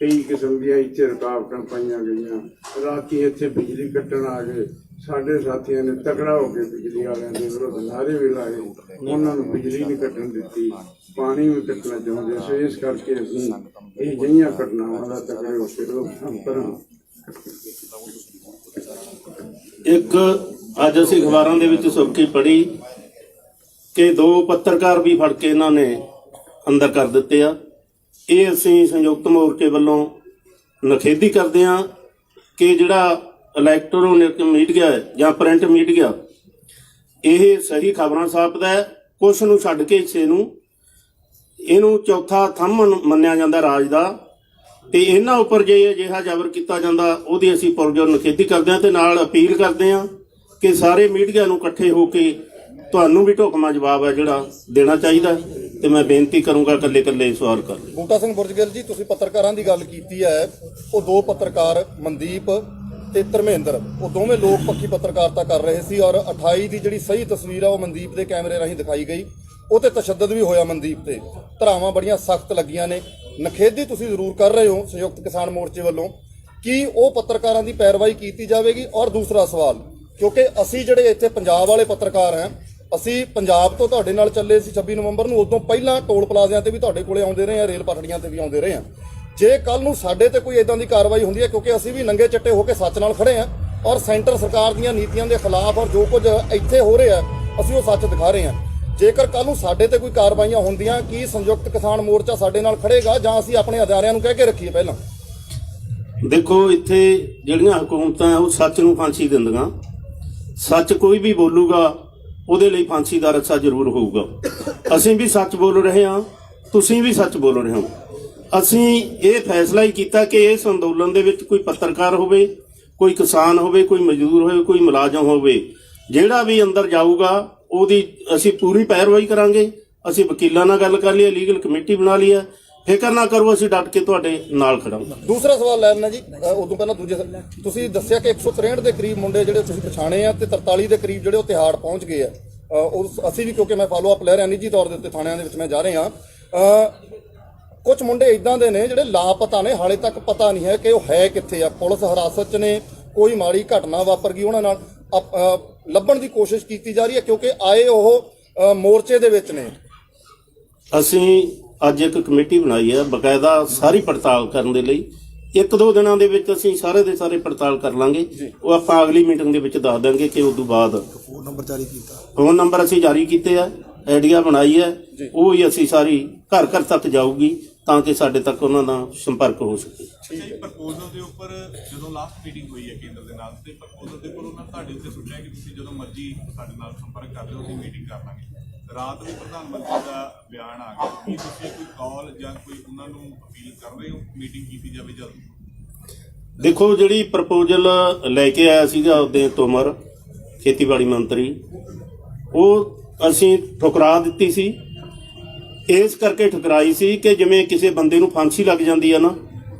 ਕਈ ਕਿਸਮ ਦੀਆਂ ਇੱਥੇ ਰੁਕਾਵਟਾਂ ਪਾਈਆਂ ਗਈਆਂ। ਰਾਤੀ ਇੱਥੇ ਬਿਜਲੀ ਕੱਟਣ ਆ ਗਏ, ਸਾਡੇ ਸਾਥੀਆਂ ਨੇ ਤਕੜਾ ਹੋ ਕੇ ਬਿਜਲੀ ਵਾਲਿਆਂ ਦੇ ਵਿਰੁੱਧ ਨਾਅਰੇ ਵੀ ਲਾਏ, ਉਹਨਾਂ ਨੂੰ ਬਿਜਲੀ ਨਹੀਂ ਕੱਟਣ ਦਿੱਤੀ, ਪਾਣੀ ਵੀ ਕੱਟਣਾ ਚਾਹੁੰਦੇ। ਸੋ ਇਸ ਕਰਕੇ ਅਸੀਂ ਇਹ ਜਿਹੀਆਂ ਘਟਨਾਵਾਂ ਦਾ ਤਕੜੇ ਹੋ ਕੇ ਰੋਕਥਾਮ ਕਰਾਂ। ਇੱਕ ਅੱਜ ਅਸੀਂ ਅਖਬਾਰਾਂ ਦੇ ਵਿੱਚ ਸੁਰਖੀ ਪੜ੍ਹੀ ਕਿ 2 ਪੱਤਰਕਾਰ ਵੀ ਫੜ ਕੇ ਇਹਨਾਂ ਨੇ ਅੰਦਰ ਕਰ ਦਿੱਤੇ ਆ। ਇਹ ਅਸੀਂ ਸੰਯੁਕਤ ਮੋਰਚੇ ਵੱਲੋਂ ਨਿਖੇਧੀ ਕਰਦੇ ਹਾਂ ਕਿ ਜਿਹੜਾ ਇਲੈਕਟ੍ਰੋਨਿਕ ਮੀਡੀਆ ਹੈ ਜਾਂ ਪ੍ਰਿੰਟ ਮੀਡੀਆ, ਇਹ ਸਹੀ ਖਬਰਾਂ ਛਾਪਦਾ ਹੈ, ਕੁਛ ਨੂੰ ਛੱਡ ਕੇ ਹਿੱਸੇ ਨੂੰ, ਇਹਨੂੰ ਚੌਥਾ ਥੰਮ ਮੰਨਿਆ ਜਾਂਦਾ ਰਾਜ ਦਾ, ਤੇ ਇਹਨਾਂ ਉੱਪਰ ਜੇ ਅਜਿਹਾ ਜ਼ਬਰ ਕੀਤਾ ਜਾਂਦਾ ਉਹਦੀ ਅਸੀਂ ਪੁਰਜੋਰ ਨਿਖੇਧੀ ਕਰਦੇ ਹਾਂ। ਤੇ ਨਾਲ ਅਪੀਲ ਕਰਦੇ ਹਾਂ ਕਿ ਸਾਰੇ ਮੀਡੀਆ ਨੂੰ ਇਕੱਠੇ ਹੋ ਕੇ ਤੁਹਾਨੂੰ ਵੀ ਢੁਕਵਾਂ ਜਵਾਬ ਹੈ ਜਿਹੜਾ ਦੇਣਾ ਚਾਹੀਦਾ। ਤੇ ਮੈਂ ਬੇਨਤੀ ਕਰੂੰਗਾ ਇਕੱਲੇ ਸਵਾਲ ਕਰ ਲਓ। ਬੂਟਾ ਸਿੰਘ ਬੁਰਜਗਿੱਲ ਜੀ, ਤੁਸੀਂ ਪੱਤਰਕਾਰਾਂ ਦੀ ਗੱਲ ਕੀਤੀ ਹੈ, ਉਹ 2 ਪੱਤਰਕਾਰ ਮਨਦੀਪ ਤੇ ਧਰਮੇਂਦਰ, ਉਹ ਦੋਵੇਂ ਲੋਕ ਪੱਖੀ ਪੱਤਰਕਾਰਤਾ ਕਰ ਰਹੇ ਸੀ। ਔਰ 28 ਦੀ ਜਿਹੜੀ ਸਹੀ ਤਸਵੀਰ ਆ ਉਹ ਮਨਦੀਪ ਦੇ ਕੈਮਰੇ ਰਾਹੀਂ ਦਿਖਾਈ ਗਈ। ਉਹ ਤੇ ਤਸ਼ੱਦਦ ਵੀ ਹੋਇਆ ਮਨਦੀਪ ਤੇ, ਧਾਰਾਵਾਂ ਬੜੀਆਂ ਸਖਤ ਲੱਗੀਆਂ ਨੇ। ਨਿਖੇਧੀ ਤੁਸੀਂ ਜ਼ਰੂਰ ਕਰ ਰਹੇ ਹੋ ਸੰਯੁਕਤ ਕਿਸਾਨ ਮੋਰਚੇ ਵੱਲੋਂ, ਕੀ ਉਹ ਪੱਤਰਕਾਰਾਂ ਦੀ ਪੈਰਵਾਈ ਕੀਤੀ ਜਾਵੇਗੀ? ਔਰ ਦੂਸਰਾ ਸਵਾਲ, ਕਿਉਂਕਿ ਅਸੀਂ ਜਿਹੜੇ ਇੱਥੇ ਪੰਜਾਬ ਵਾਲੇ ਪੱਤਰਕਾਰ ਹਾਂ, ਅਸੀਂ ਪੰਜਾਬ ਤੋਂ ਤੁਹਾਡੇ ਨਾਲ ਚੱਲੇ ਸੀ 26 ਨਵੰਬਰ ਨੂੰ, ਉਦੋਂ ਪਹਿਲਾਂ ਟੋਲ ਪਲਾਜ਼ਿਆਂ ਤੇ ਵੀ ਤੁਹਾਡੇ ਕੋਲੇ ਆਉਂਦੇ ਰਹੇ ਹਾਂ, ਰੇਲ ਪਟੜੀਆਂ ਤੇ ਵੀ ਆਉਂਦੇ ਰਹੇ ਹਾਂ। ਜੇ ਕੱਲ ਨੂੰ ਸਾਡੇ ਤੇ ਕੋਈ ਇਦਾਂ ਦੀ ਕਾਰਵਾਈ ਹੁੰਦੀ ਹੈ, ਕਿਉਂਕਿ ਅਸੀਂ ਵੀ ਨੰਗੇ ਚੱਟੇ ਹੋ ਕੇ ਸੱਚ ਨਾਲ ਖੜੇ ਹਾਂ ਔਰ ਸੈਂਟਰ ਸਰਕਾਰ ਦੀਆਂ ਨੀਤੀਆਂ ਦੇ ਖਿਲਾਫ ਔਰ ਜੋ ਕੁਝ ਇੱਥੇ ਹੋ ਰਿਹਾ ਅਸੀਂ ਉਹ ਸੱਚ ਦਿਖਾ ਰਹੇ ਹਾਂ। ਜੇਕਰ ਕੱਲ ਨੂੰ ਸਾਡੇ ਤੇ ਕੋਈ ਕਾਰਵਾਈਆਂ ਹੁੰਦੀਆਂ, ਕੀ ਸੰਯੁਕਤ ਕਿਸਾਨ ਮੋਰਚਾ ਸਾਡੇ ਨਾਲ ਖੜੇਗਾ ਜਾਂ ਅਸੀਂ ਆਪਣੇ ਅਦਾਰਿਆਂ ਨੂੰ ਕਹਿ ਕੇ ਰੱਖੀਏ? ਪਹਿਲਾਂ ਦੇਖੋ, ਇੱਥੇ ਜਿਹੜੀਆਂ ਹਕੂਮਤਾਂ ਉਹ ਸੱਚ ਨੂੰ ਫਾਂਸੀ ਦਿੰਦੀਆਂ, ਸੱਚ ਕੋਈ ਵੀ ਬੋਲੂਗਾ ਉਹਦੇ ਲਈ ਫਾਂਸੀ ਦਾ ਰੱਸਾ ਜ਼ਰੂਰ ਹੋਊਗਾ। ਅਸੀਂ ਵੀ ਸੱਚ ਬੋਲ ਰਹੇ ਹਾਂ, ਤੁਸੀਂ ਵੀ ਸੱਚ ਬੋਲ ਰਹੇ ਹੋ। ਅਸੀਂ ਇਹ ਫੈਸਲਾ ਹੀ ਕੀਤਾ ਕਿ ਇਸ ਅੰਦੋਲਨ ਦੇ ਵਿੱਚ ਕੋਈ ਪੱਤਰਕਾਰ ਹੋਵੇ, ਕੋਈ ਕਿਸਾਨ ਹੋਵੇ, ਕੋਈ ਮਜ਼ਦੂਰ ਹੋਵੇ, ਕੋਈ ਮੁਲਾਜ਼ਮ ਹੋਵੇ, ਜਿਹੜਾ ਵੀ ਅੰਦਰ ਜਾਊਗਾ ਉਹਦੀ ਅਸੀਂ ਪੂਰੀ ਪੈਰਵਾਈ ਕਰਾਂਗੇ। ਅਸੀਂ ਵਕੀਲਾਂ ਨਾਲ ਗੱਲ ਕਰ ਲਈ, ਲੀਗਲ ਕਮੇਟੀ ਬਣਾ ਲਈ ਹੈ। ਫਿਕਰ ਨਾ ਕਰੋ, ਅਸੀਂ ਡਟ ਕੇ ਤੁਹਾਡੇ ਨਾਲ ਖੜਾਂਗੇ। ਦੂਸਰਾ ਸਵਾਲ ਲੈਣਾ ਜੀ, ਉਦੋਂ ਪਹਿਲਾਂ ਤੁਸੀਂ ਦੱਸਿਆ ਕਿ 163 ਦੇ ਕਰੀਬ ਮੁੰਡੇ ਜਿਹੜੇ ਤੁਸੀਂ ਪਛਾਣੇ ਆ ਤੇ 43 ਦੇ ਕਰੀਬ ਜਿਹੜੇ ਉਹ ਤਿਹਾੜ ਪਹੁੰਚ ਗਏ ਆ। ਅਸੀਂ ਵੀ, ਕਿਉਂਕਿ ਮੈਂ ਫਾਲੋ ਅਪ ਲੈ ਰਿਹਾ ਨਿੱਜੀ ਤੌਰ ਦੇ ਉੱਤੇ ਥਾਣਿਆਂ ਦੇ ਵਿੱਚ ਮੈਂ ਜਾ ਰਿਹਾ। ਕੁਝ ਮੁੰਡੇ ਇਦਾਂ ਦੇ ਨੇ ਜਿਹੜੇ ਲਾਪਤਾ ਨੇ, ਹਾਲੇ ਤੱਕ ਪਤਾ ਨਹੀਂ ਹੈ ਕਿ ਉਹ ਹੈ ਕਿੱਥੇ ਆ। ਪੁਲਿਸ ਹਿਰਾਸਤ 'ਚ ਨੇ, ਕੋਈ ਮਾੜੀ ਘਟਨਾ ਵਾਪਰ ਗਈ ਉਹਨਾਂ ਨਾਲ, ਲੱਭਣ ਦੀ ਕੋਸ਼ਿਸ਼ ਕੀਤੀ ਜਾ ਰਹੀ ਹੈ ਕਿਉਂਕਿ ਆਏ ਉਹ ਮੋਰਚੇ ਦੇ ਵਿੱਚ ਨੇ। ਅਸੀਂ ਅੱਜ ਇੱਕ ਕਮੇਟੀ ਬਣਾਈ ਹੈ ਬਕਾਇਦਾ ਸਾਰੀ ਪੜਤਾਲ ਕਰਨ ਦੇ ਲਈ। 1-2 ਦਿਨਾਂ ਦੇ ਵਿੱਚ ਅਸੀਂ ਸਾਰੇ ਦੇ ਸਾਰੇ ਪੜਤਾਲ ਕਰ ਲਾਂਗੇ। ਉਹ ਆਪਾਂ ਅਗਲੀ ਮੀਟਿੰਗ ਦੇ ਵਿੱਚ ਦੱਸ ਦਾਂਗੇ ਕਿ ਉਸ ਤੋਂ ਬਾਅਦ ਫੋਨ ਨੰਬਰ ਅਸੀਂ ਜਾਰੀ ਕੀਤੇ ਆ, ਆਈਡੀਆ ਬਣਾਈ ਹੈ, ਉਹ ਹੀ ਅਸੀਂ ਸਾਰੀ ਘਰ ਘਰ ਤੱਕ ਜਾਊਗੀ ਤਾਂ ਕਿ ਸਾਡੇ ਤੱਕ ਉਹਨਾਂ ਦਾ ਸੰਪਰਕ ਹੋ ਸਕੇ। ਪ੍ਰਪੋਜ਼ਲ ਦੇ ਉੱਪਰ ਜਦੋਂ ਲਾਸਟ ਮੀਟਿੰਗ ਹੋਈ ਹੈ ਕੇਂਦਰ ਦੇ ਨਾਲ, ਤੇ ਪ੍ਰਪੋਜ਼ਲ ਦੇ ਉੱਪਰ ਉਹਨਾਂ ਤੁਹਾਡੇ ਉੱਤੇ ਸੁਣਿਆ ਕਿ ਤੁਸੀਂ ਜਦੋਂ ਮਰਜ਼ੀ ਸਾਡੇ ਨਾਲ ਸੰਪਰਕ ਕਰ ਲਿਓ, ਅਸੀਂ ਮੀਟਿੰਗ ਕਰ ਲਾਂਗੇ। ਰਾਤ ਨੂੰ ਪ੍ਰਧਾਨ ਮੰਤਰੀ ਦਾ ਬਿਆਨ ਆ ਗਿਆ, ਕੀ ਤੁਸੀਂ ਕੋਈ ਕਾਲ ਜਾਂ ਕੋਈ ਉਹਨਾਂ ਨੂੰ ਅਪੀਲ ਕਰ ਰਹੇ ਹੋ ਮੀਟਿੰਗ ਕੀਤੀ ਜਾਵੇ ਜਲਦੀ? ਦੇਖੋ, ਜਿਹੜੀ ਪ੍ਰਪੋਜ਼ਲ ਲੈ ਕੇ ਆਇਆ ਸੀਗਾ ਉਹਦੇ ਤੋਮਰ ਖੇਤੀਬਾੜੀ ਮੰਤਰੀ, ਉਹ ਅਸੀਂ ਠੁਕਰਾ ਦਿੱਤੀ ਸੀ। ਇਸ ਕਰਕੇ ਠੁਕਰਾਈ ਸੀ ਕਿ ਜਿਵੇਂ ਕਿਸੇ ਬੰਦੇ ਨੂੰ ਫਾਂਸੀ ਲੱਗ ਜਾਂਦੀ ਆ ਨਾ,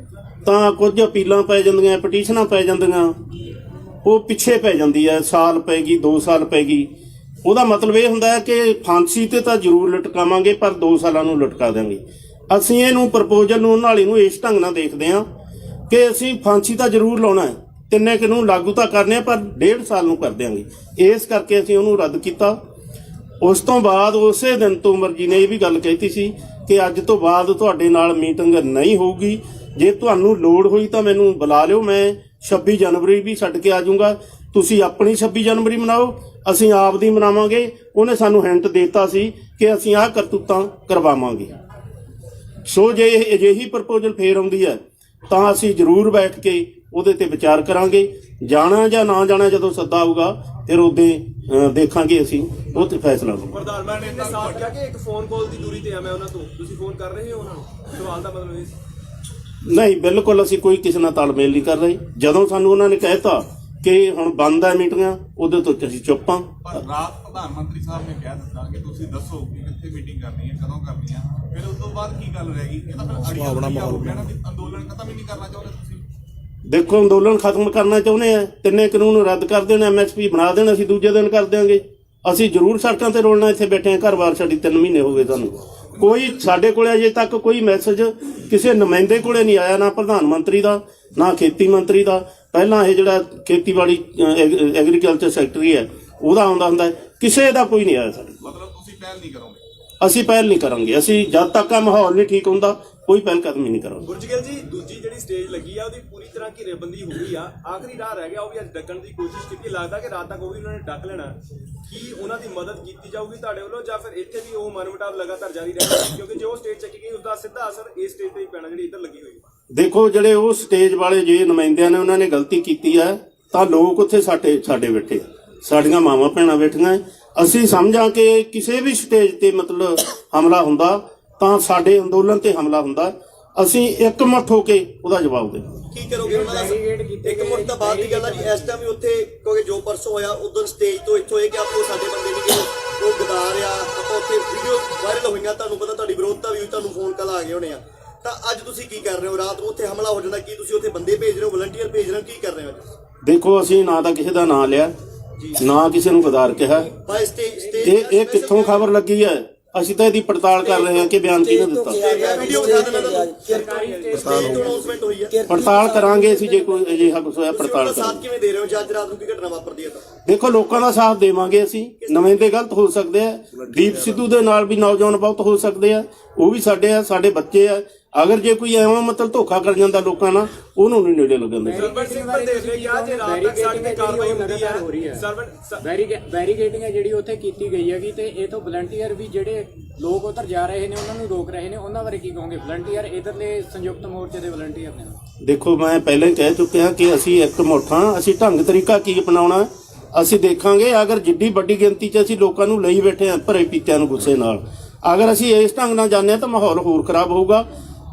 ਤਾਂ ਕੁਝ ਅਪੀਲਾਂ ਪੈ ਜਾਂਦੀਆਂ, ਪਟੀਸ਼ਨਾਂ ਪੈ ਜਾਂਦੀਆਂ, ਉਹ ਪਿੱਛੇ ਪੈ ਜਾਂਦੀ ਹੈ। ਸਾਲ ਪੈ ਗਈ, 2 ਸਾਲ ਪੈ ਗਈ। ਉਹਦਾ ਮਤਲਬ ਇਹ ਹੁੰਦਾ ਹੈ ਕਿ ਫਾਂਸੀ ਤੇ ਤਾਂ ਜ਼ਰੂਰ ਲਟਕਾਵਾਂਗੇ ਪਰ 2 ਸਾਲਾਂ ਨੂੰ ਲਟਕਾ ਦਾਂਗੇ। ਅਸੀਂ ਇਹਨੂੰ ਪ੍ਰਪੋਜ਼ਲ ਨੂੰ ਨਾਲੇ ਨੂੰ ਇਸ ਢੰਗ ਨਾਲ ਦੇਖਦੇ ਹਾਂ ਕਿ ਅਸੀਂ ਫਾਂਸੀ ਤਾਂ ਜ਼ਰੂਰ ਲਾਉਣਾ ਹੈ, 3 ਨੂੰ ਲਾਗੂ ਤਾਂ ਕਰਨੇ ਆ ਪਰ 1.5 ਸਾਲ ਨੂੰ ਕਰ ਦਿਆਂਗੇ। ਇਸ ਕਰਕੇ ਅਸੀਂ ਉਹਨੂੰ ਰੱਦ ਕੀਤਾ। ਉਸ ਤੋਂ ਬਾਅਦ ਉਸੇ ਦਿਨ ਤੋਮਰ ਜੀ ਨੇ ਇਹ ਵੀ ਗੱਲ ਕਹਿਤੀ ਸੀ ਕਿ ਅੱਜ ਤੋਂ ਬਾਅਦ ਤੁਹਾਡੇ ਨਾਲ ਮੀਟਿੰਗ ਨਹੀਂ ਹੋਊਗੀ। ਜੇ ਤੁਹਾਨੂੰ ਲੋੜ ਹੋਈ ਤਾਂ ਮੈਨੂੰ ਬੁਲਾ ਲਿਓ, ਮੈਂ 26 ਜਨਵਰੀ ਵੀ ਛੱਡ ਕੇ ਆ ਜਾਊਂਗਾ। ਤੁਸੀਂ ਆਪਣੀ 26 ਜਨਵਰੀ ਮਨਾਓ, ਅਸੀਂ ਆਪ ਦੀ ਮਨਾਵਾਂਗੇ। ਉਹਨੇ ਸਾਨੂੰ ਹਿੰਟ ਦਿੱਤਾ ਸੀ ਕਿ ਅਸੀਂ ਆਹ ਕਰਤੂਤਾਂ ਕਰਵਾਵਾਂਗੇ। ਸੋ ਜੇ ਅਜਿਹੀ ਪ੍ਰਪੋਜ਼ਲ ਫੇਰ ਆਉਂਦੀ ਹੈ ਤਾਂ ਅਸੀਂ ਜ਼ਰੂਰ ਬੈਠ ਕੇ ਉਹਦੇ ਤੇ ਵਿਚਾਰ ਕਰਾਂਗੇ। ਜਾਣਾ ਜਾਂ ਨਾ ਜਾਣਾ ਜਦੋਂ ਸੱਦਾ ਆਊਗਾ ਫਿਰ ਉਹਦੇ ਦੇਖਾਂਗੇ, ਅਸੀਂ ਉਹ ਤੇ ਫੈਸਲਾ ਲਵਾਂਗੇ। ਪ੍ਰਧਾਨ ਮੰਤਰੀ ਨੇ ਸਾਫ਼ ਕਿਹਾ ਕਿ ਇੱਕ ਫੋਨ ਕਾਲ ਦੀ ਦੂਰੀ ਤੇ ਆ ਮੈਂ ਉਹਨਾਂ ਤੋਂ, ਤੁਸੀਂ ਫੋਨ ਕਰ ਰਹੇ ਹੋ ਉਹਨਾਂ ਨੂੰ? ਸਵਾਲ ਦਾ ਮਤਲਬ ਇਹ ਨਹੀਂ, ਬਿਲਕੁਲ ਅਸੀਂ ਕੋਈ ਕਿਸੇ ਨਾਲ ਤਾਲਮੇਲ ਨਹੀਂ ਕਰ ਰਹੇ। ਜਦੋਂ ਸਾਨੂੰ ਉਹਨਾਂ ਨੇ ਕਹਿਤਾ ਕਿ ਹੁਣ ਬੰਦ ਹੈ ਮੀਟਿੰਗਾਂ, ਉਹਦੇ ਤੋਂ ਅਸੀਂ ਚੁੱਪ ਹਾਂ। ਪਰ ਰਾਤ ਪ੍ਰਧਾਨ ਮੰਤਰੀ ਸਾਹਿਬ ਨੇ ਕਹਿ ਦਿੱਤਾ ਕਿ ਤੁਸੀਂ ਦੱਸੋ ਕਿ ਕਿੱਥੇ ਮੀਟਿੰਗ ਕਰਨੀ ਹੈ, ਕਦੋਂ ਕਰਨੀ ਹੈ, ਫਿਰ ਉਸ ਤੋਂ ਬਾਅਦ ਕੀ ਗੱਲ ਰਹਿ ਗਈ? ਇਹ ਤਾਂ ਫਿਰ ਅੜੀਆ ਹੋ ਗਿਆ ਨਾ, ਅੰਦੋਲਨ ਖਤਮ ਹੀ ਨਹੀਂ ਕਰਨਾ ਚਾਹੁੰਦੇ ਤੁਸੀਂ। ਦੇਖੋ, ਅੰਦੋਲਨ ਖਤਮ ਕਰਨਾ ਚਾਹੁੰਦੇ ਆ, 3 ਕਾਨੂੰਨ ਨੂੰ ਰੱਦ ਕਰ ਦੇਣਾ, MSP ਬਣਾ ਦੇਣਾ, ਅਸੀਂ ਦੂਜੇ ਦਿਨ ਕਰ ਦਿਆਂਗੇ। ਅਸੀਂ ਜ਼ਰੂਰ ਸੜਕਾਂ ਤੇ ਰੋਲਣਾ। ਇੱਥੇ ਬੈਠੇ ਆ, ਘਰ-ਬਾਰ ਸਾਡੀ 3 ਮਹੀਨੇ ਹੋ ਗਏ ਸਾਨੂੰ। ਕੋਈ ਸਾਡੇ ਕੋਲੇ ਅਜੇ ਤੱਕ ਕੋਈ ਮੈਸੇਜ ਕਿਸੇ ਨੁਮਾਇੰਦੇ ਕੋਲੇ ਨਹੀਂ ਆਇਆ, ਨਾ ਪ੍ਰਧਾਨ ਮੰਤਰੀ ਦਾ, ਨਾ ਖੇਤੀ ਮੰਤਰੀ ਦਾ। ਪਹਿਲਾਂ ਇਹ ਜਿਹੜਾ ਖੇਤੀਬਾੜੀ ਐਗਰੀਕਲਚਰ ਸੈਕਟਰੀ ਹੈ ਉਹਦਾ ਆਉਂਦਾ ਹੁੰਦਾ, ਕਿਸੇ ਦਾ ਕੋਈ ਨਹੀਂ ਆਇਆ ਸਾਡੇ। ਮਤਲਬ ਤੁਸੀਂ ਪਹਿਲ ਨਹੀਂ ਕਰੋਗੇ? ਅਸੀਂ ਪਹਿਲ ਨਹੀਂ ਕਰਾਂਗੇ। ਅਸੀਂ ਜਦ ਤੱਕ ਆ ਮਾਹੌਲ ਨਹੀਂ ਠੀਕ ਹੁੰਦਾ ਕੋਈ ਪਹਿਲ ਕਦਮੀ ਨਹੀਂ ਕਰਾਂਗੇ। ਗੁਰਜਗਲ ਜੀ, ਦੂਜੀ ਜਿਹੜੀ ਸਟੇਜ ਲੱਗੀ ਆ ਉਹਦੀ ਪੂਰੀ ਤਰ੍ਹਾਂ ਘੇਰੇਬੰਦੀ ਹੋ ਗਈ ਆ, ਆਖਰੀ ਰਾਹ ਰਹਿ ਗਿਆ, ਉਹ ਵੀ ਅੱਜ ਡੱਕਣ ਦੀ ਕੋਸ਼ਿਸ਼ ਕੀਤੀ। ਲੱਗਦਾ ਕਿ ਰਾਤ ਤੱਕ ਉਹ ਵੀ ਉਹਨਾਂ ਨੇ ਡੱਕ ਲੈਣਾ। ਕੀ ਉਹਨਾਂ ਦੀ ਮਦਦ ਕੀਤੀ ਜਾਊਗੀ ਤੁਹਾਡੇ ਵੱਲੋਂ, ਜਾਂ ਫਿਰ ਇੱਥੇ ਵੀ ਉਹ ਮਨਮੁਟਾਵ ਲਗਾਤਾਰ ਜਾਰੀ ਰਹੇਗਾ? ਕਿਉਂਕਿ ਜੋ ਸਟੇਜ ਚੱਕੀ ਗਈ ਉਸਦਾ ਸਿੱਧਾ ਅਸਰ ਇਸ ਸਟੇਜ ਤੇ ਹੀ ਪੈਣਾ ਜਿਹੜੀ ਇੱਧਰ ਲੱਗੀ ਹੋਈ। ਦੇਖੋ, ਜਿਹੜੇ ਉਹ ਸਟੇਜ ਵਾਲੇ ਜੇ ਨੁਮਾਇੰਦਿਆਂ ਨੇ ਉਹਨਾਂ ਨੇ ਗਲਤੀ ਕੀਤੀ ਹੈ ਤਾਂ ਲੋਕ ਉੱਥੇ ਸਾਡੇ ਬੈਠੇ, ਸਾਡੀਆਂ ਮਾਵਾਂ ਭੈਣਾਂ ਬੈਠੀਆਂ। ਅਸੀਂ ਸਮਝਾਂ ਕਿ ਕਿਸੇ ਵੀ ਸਟੇਜ ਤੇ ਮਤਲਬ ਹਮਲਾ ਹੁੰਦਾ ਤਾਂ ਸਾਡੇ ਅੰਦੋਲਨ ਤੇ ਹਮਲਾ ਹੁੰਦਾ। ਅਸੀਂ ਇੱਕਮੁੱਠ ਹੋ ਕੇ ਉਹਦਾ ਜਵਾਬ ਦੇਵਾਂਗੇ। ਕੀ ਕਰੋਗੇ ਉਹਨਾਂ ਦਾ? ਇੱਕ ਮੁੱਖ ਤਾਂ ਬਾਤ ਦੀ ਗੱਲ ਆ ਜੀ, ਇਸ ਟਾਈਮ ਵੀ ਉੱਥੇ ਕਿਉਂਕਿ ਜੋ ਪਰਸੋਂ ਹੋਇਆ ਉਦੋਂ ਸਟੇਜ ਤੋਂ ਇੱਥੋਂ ਇਹ ਕਿ ਆਪੋ ਸਾਡੇ ਬੰਦੇ ਨਹੀਂ ਗਏ, ਉਹ ਗਦਾਰ ਆ। ਆਪਾਂ ਉੱਥੇ ਵੀਡੀਓ ਵਾਇਰਲ ਹੋਈਆਂ, ਤੁਹਾਨੂੰ ਪਤਾ, ਤੁਹਾਡੀ ਵਿਰੋਧਤਾ ਵੀ ਹੋਈ, ਤੁਹਾਨੂੰ ਫੋਨ ਕਾਲ ਆ ਗਏ ਹੋਣੇ ਆ। ਤਾਂ ਅੱਜ ਤੁਸੀਂ ਕੀ ਕਰ ਰਹੇ ਹੋ? ਰਾਤ ਨੂੰ ਉੱਥੇ ਹਮਲਾ ਹੋ ਜਾਂਦਾ, ਕੀ ਤੁਸੀਂ ਉੱਥੇ ਬੰਦੇ ਭੇਜ ਰਹੇ ਹੋ, ਵਲੰਟੀਅਰ ਭੇਜ ਰਹੇ ਹੋ, ਕੀ ਕਰ ਰਹੇ ਹੋ? ਦੇਖੋ, ਅਸੀਂ ਨਾ ਤਾਂ ਕਿਸੇ ਦਾ ਨਾਂ ਲਿਆ, ਨਾ ਕਿਸੇ ਨੂੰ ਗਦਾਰ ਕਿਹਾ। ਇਹ ਕਿੱਥੋਂ ਖਬਰ ਲੱਗੀ ਹੈ? ਅਸੀਂ ਤਾਂ ਇਹਦੀ ਪੜਤਾਲ ਕਰ ਰਹੇ ਹਾਂ ਕਿ ਬਿਆਨ ਕਿਹਨੇ ਦਿੱਤਾ। ਪੜਤਾਲ ਕਰਾਂਗੇ ਅਸੀਂ, ਜੇ ਕੋਈ ਅਜਿਹਾ ਕੁਝ ਹੋਇਆ ਪੜਤਾਲ ਕਰਾਂਗੇ। ਕਿਵੇਂ ਦੇ ਰਹੇ ਹੋ ਜੱਜ ਰਾਤ ਨੂੰ ਕੀ ਘਟਨਾ ਵਾਪਰਦੀ ਹੈ ਤਾਂ? ਦੇਖੋ, ਲੋਕਾਂ ਦਾ ਸਾਥ ਦੇਵਾਂਗੇ ਅਸੀਂ। ਨੁਮਾਇੰਦੇ ਗਲਤ ਹੋ ਸਕਦੇ ਆ, ਦੀਪ ਸਿੱਧੂ ਦੇ ਨਾਲ ਵੀ ਨੌਜਵਾਨ ਬਹੁਤ ਹੋ ਸਕਦੇ ਆ, ਉਹ ਵੀ ਸਾਡੇ ਆ, ਸਾਡੇ ਬੱਚੇ ਆ। ਅਗਰ ਜੇ ਕੋਈ ਐਵੇਂ ਮਤਲਬ ਧੋਖਾ ਕਰ ਜਾਂਦਾ ਲੋਕਾਂ ਨਾਲ, ਉਹਨੂੰ ਨਹੀਂ ਨੇੜੇ ਲੱਗਣ ਦੇ। ਬੈਰੀਕੇਡਿੰਗ ਹੈ ਜਿਹੜੀ ਉੱਥੇ ਕੀਤੀ ਗਈ ਹੈਗੀ, ਤੇ ਇਹ ਤੋਂ ਵਲੰਟੀਅਰ ਵੀ ਜਿਹੜੇ ਲੋਕ ਉੱਧਰ ਜਾ ਰਹੇ ਨੇ ਉਹਨਾਂ ਨੂੰ ਰੋਕ ਰਹੇ ਨੇ, ਉਹਨਾਂ ਬਾਰੇ ਕੀ ਕਹੋਗੇ? ਵਲੰਟੀਅਰ ਇਧਰਲੇ ਸੰਯੁਕਤ ਮੋਰਚੇ ਦੇ ਵਲੰਟੀਅਰ ਨੇ। ਦੇਖੋ, ਮੈਂ ਪਹਿਲਾਂ ਹੀ ਕਹਿ ਚੁੱਕਿਆ ਕਿ ਅਸੀਂ ਇੱਕਮੁੱਠ ਹਾਂ। ਅਸੀਂ ਢੰਗ ਤਰੀਕਾ ਕੀ ਅਪਣਾਉਣਾ ਅਸੀਂ ਦੇਖਾਂਗੇ। ਅਗਰ ਜਿੱਡੀ ਵੱਡੀ ਗਿਣਤੀ 'ਚ ਅਸੀਂ ਲੋਕਾਂ ਨੂੰ ਲਈ ਬੈਠੇ ਹਾਂ ਭਰੇ ਪੀਤਿਆਂ ਨੂੰ ਗੁੱਸੇ ਨਾਲ, ਅਗਰ ਅਸੀਂ ਇਸ ਢੰਗ ਨਾਲ ਜਾਂਦੇ ਹਾਂ ਤਾਂ ਮਾਹੌਲ ਹੋਰ ਖਰਾਬ ਹੋਊਗਾ।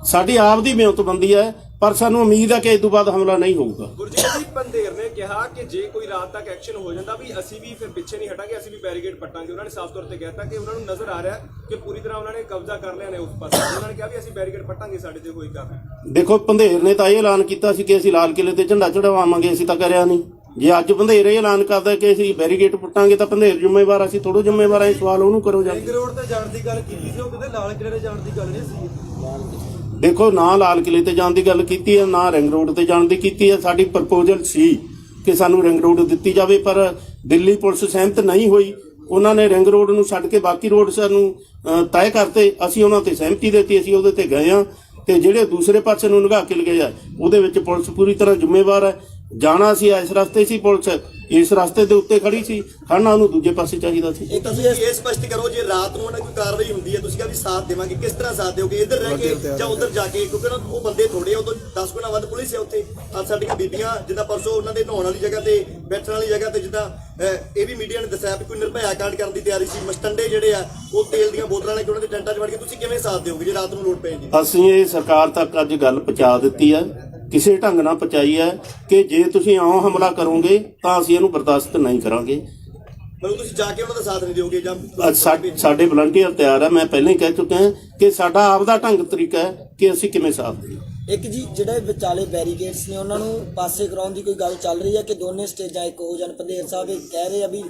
ਸਾਡੀ ਆਪ ਦੀ ਮਿਹਨਤਬੰਦੀ ਹੈ, ਪਰ ਸਾਨੂੰ ਉਮੀਦ ਹੈ ਕਿ ਇਸ ਤੋਂ ਬਾਅਦ ਹਮਲਾ ਨਹੀਂ ਹੋਊਗਾ। ਗੁਰਜੀਤ ਸਿੰਘ ਪੰਧੇਰ ਨੇ ਕਿਹਾ ਕਿ ਜੇ ਕੋਈ ਰਾਤ ਤੱਕ ਐਕਸ਼ਨ ਹੋ ਜਾਂਦਾ ਵੀ ਅਸੀਂ ਵੀ ਫਿਰ ਪਿੱਛੇ ਨਹੀਂ ਹਟਾਂਗੇ, ਅਸੀਂ ਵੀ ਬੈਰੀਕੇਡ ਪੱਟਾਂਗੇ। ਉਹਨਾਂ ਨੇ ਸਾਫ਼ ਤੌਰ ਤੇ ਕਹਿਤਾ ਕਿ ਉਹਨਾਂ ਨੂੰ ਨਜ਼ਰ ਆ ਰਿਹਾ ਕਿ ਪੂਰੀ ਤਰ੍ਹਾਂ ਉਹਨਾਂ ਨੇ ਕਬਜ਼ਾ ਕਰ ਲਿਆ ਨੇ ਉਸ ਪਾਸੇ। ਉਹਨਾਂ ਨੇ ਕਿਹਾ ਵੀ ਅਸੀਂ ਬੈਰੀਕੇਡ ਪੱਟਾਂਗੇ, ਸਾਡੇ ਤੇ ਕੋਈ ਕਰ ਨਹੀਂ। ਦੇਖੋ, ਪੰਧੇਰ ਨੇ ਤਾਂ ਇਹ ਐਲਾਨ ਕੀਤਾ ਸੀ ਕਿ ਅਸੀਂ ਲਾਲ ਕਿਲੇ ਤੇ ਝੰਡਾ ਚੜਾਵਾਂਗੇ, ਅਸੀਂ ਤਾਂ ਕਰਿਆ ਨਹੀਂ। ਜੇ ਅੱਜ ਪੰਧੇਰ ਇਹ ਐਲਾਨ ਕਰਦਾ ਕਿ ਅਸੀਂ ਬੈਰੀਕੇਡ ਪੁੱਟਾਂਗੇ ਤਾਂ ਪੰਧੇਰ ਜ਼ਿੰਮੇਵਾਰ, ਅਸੀਂ ਥੋੜ੍ਹਾ ਜ਼ਿੰਮੇਵਾਰ ਹਾਂ। ਇਹ ਸਵਾਲ ਉਹਨੂੰ ਕਰੋ ਜਾ ਕੇ। ਰੋਡ ਤੇ ਜਾਣ ਦੀ ਗੱਲ ਕੀਤੀ ਸੀ, ਉਹ ਕਹਿੰਦੇ ਲਾਲ ਕਿਲੇ ਤੇ ਜਾਣ ਦੀ ਗੱਲ ਨਹੀਂ ਸੀ। ਦੇਖੋ, ਨਾ ਲਾਲ ਕਿਲੇ ਤੇ ਜਾਣ ਦੀ ਗੱਲ ਕੀਤੀ ਹੈ, ਨਾ ਰਿੰਗ ਰੋਡ ਤੇ ਜਾਣ ਦੀ ਕੀਤੀ ਹੈ। ਸਾਡੀ ਪ੍ਰਪੋਜ਼ਲ ਸੀ ਕਿ ਸਾਨੂੰ ਰਿੰਗ ਰੋਡ ਦਿੱਤੀ ਜਾਵੇ, ਪਰ ਦਿੱਲੀ ਪੁਲਿਸ ਸਹਿਮਤ ਨਹੀਂ ਹੋਈ। ਉਹਨਾਂ ਨੇ ਰਿੰਗ ਰੋਡ ਨੂੰ ਛੱਡ ਕੇ ਬਾਕੀ ਰੋਡ ਸਾਨੂੰ ਤੈਅ ਕਰਤੇ। ਅਸੀਂ ਉਹਨਾਂ ਤੇ ਸਹਿਮਤੀ ਦਿੱਤੀ, ਅਸੀਂ ਉਹਦੇ ਤੇ ਗਏ ਹਾਂ। ਤੇ ਜਿਹੜੇ ਦੂਸਰੇ ਪਾਸੇ ਨੂੰ ਨਿਗਾਹ ਕੇ ਲਗਾਏ ਆ, ਉਹਦੇ ਵਿੱਚ ਪੁਲਿਸ ਪੂਰੀ ਤਰ੍ਹਾਂ ਜ਼ਿੰਮੇਵਾਰ ਹੈ। ਜਾਣਾ ਸੀ ਇਸ ਰਸਤੇ ਸੀ, ਪੁਲਿਸ ਇਸ ਰਸਤੇ ਦੇ ਉੱਤੇ ਖੜੀ ਸੀ, ਖੜਨਾ ਉਹਨੂੰ ਦੂਜੇ ਪਾਸੇ ਚਾਹੀਦਾ ਸੀ। ਇਹ ਤੁਸੀਂ ਇਹ ਸਪਸ਼ਟ ਕਰੋ, ਜੇ ਰਾਤ ਨੂੰ ਉਹਨਾਂ ਕੋਈ ਕਾਰਵਾਈ ਹੁੰਦੀ ਹੈ, ਤੁਸੀਂ ਕਿਹਾ ਵੀ ਸਾਥ ਦੇਵਾਂਗੇ, ਕਿਸ ਤਰ੍ਹਾਂ ਸਾਥ ਦਿਓਗੇ? ਇੱਧਰ ਰਹਿ ਕੇ ਜਾਂ ਉੱਧਰ ਜਾ ਕੇ? ਕਿਉਂਕਿ ਨਾ ਉਹ ਬੰਦੇ ਥੋੜੇ, ਉਦੋਂ 10 ਗੁਣਾ ਵੱਧ ਪੁਲਿਸ ਹੈ ਉੱਥੇ। ਅੱਜ ਸਾਡੀਆਂ ਬੀਬੀਆਂ ਜਿੱਦਾਂ ਪਰਸੋਂ ਉਹਨਾਂ ਦੇ ਨਹਾਉਣ ਵਾਲੀ ਜਗ੍ਹਾ ਤੇ, ਬੈਠਣ ਵਾਲੀ ਜਗ੍ਹਾ ਤੇ, ਜਿੱਦਾਂ ਇਹ ਵੀ ਮੀਡੀਆ ਨੇ ਦੱਸਿਆ ਵੀ ਕੋਈ ਨਿਰਭਇਆ ਕਾਂਡ ਕਰਨ ਦੀ ਤਿਆਰੀ ਸੀ। ਮਸਟੰਡੇ ਜਿਹੜੇ ਆ ਉਹ ਤੇਲ ਦੀਆਂ ਬੋਤਲਾਂ ਲੈ ਕੇ ਉਹਨਾਂ ਦੇ ਟੈਂਟਾਂ 'ਚ ਵੜ ਕੇ, ਤੁਸੀਂ ਕਿਵੇਂ ਸਾਥ ਦਿਓਗੇ ਜੇ ਰਾਤ ਨੂੰ ਲੋੜ ਪਏ ਜੀ? ਅਸੀਂ ਇਹ ਸਰਕਾਰ ਤੱਕ ਅੱਜ ਗੱਲ ਪਹੁੰਚਾ ਦਿੱਤੀ ਹੈ, ਕਿਸੇ ਢੰਗ ਨਾਲ ਪਹੁੰਚਾਈ ਹੈ ਕਿ ਜੇ ਤੁਸੀਂ ਆਉਂ ਹਮਲਾ ਕਰੋਗੇ ਤਾਂ ਅਸੀਂ ਇਹਨੂੰ ਬਰਦਾਸ਼ਤ ਨਹੀਂ ਕਰਾਂਗੇ। ਮਤਲਬ ਤੁਸੀਂ ਜਾ ਕੇ ਉਹਨਾਂ ਦਾ ਸਾਥ ਨਹੀਂ ਦਿਓਗੇ ਜਾਂ? ਅੱਜ ਸਾਡੇ ਵਲੰਟੀਅਰ ਤਿਆਰ ਹੈ। ਮੈਂ ਪਹਿਲਾਂ ਹੀ ਕਹਿ ਚੁੱਕਿਆ ਹਾਂ ਕਿ ਸਾਡਾ ਆਪਦਾ ਢੰਗ ਤਰੀਕਾ ਹੈ ਕਿ ਅਸੀਂ ਕਿਵੇਂ ਸਾਥ ਦੇਈਏ। ਇੱਕ ਜੀ ਜਿਹੜੇ ਵਿਚਾਲੇ ਬੈਰੀਕੇਡਸ ਨੇ ਉਹਨਾਂ ਨੂੰ ਪਾਸੇ ਕਰਾਉਣ ਦੀ ਕੋਈ ਗੱਲ ਚੱਲ ਰਹੀ ਹੈ ਕਿ ਦੋਨੇ ਸਟੇਜਾਂ ਇੱਕ ਹੋ ਜਾਣ? ਪੰਧੇਰ ਸਾਹਿਬ ਇਹ ਕਹਿ ਰਹੇ ਆ ਵੀ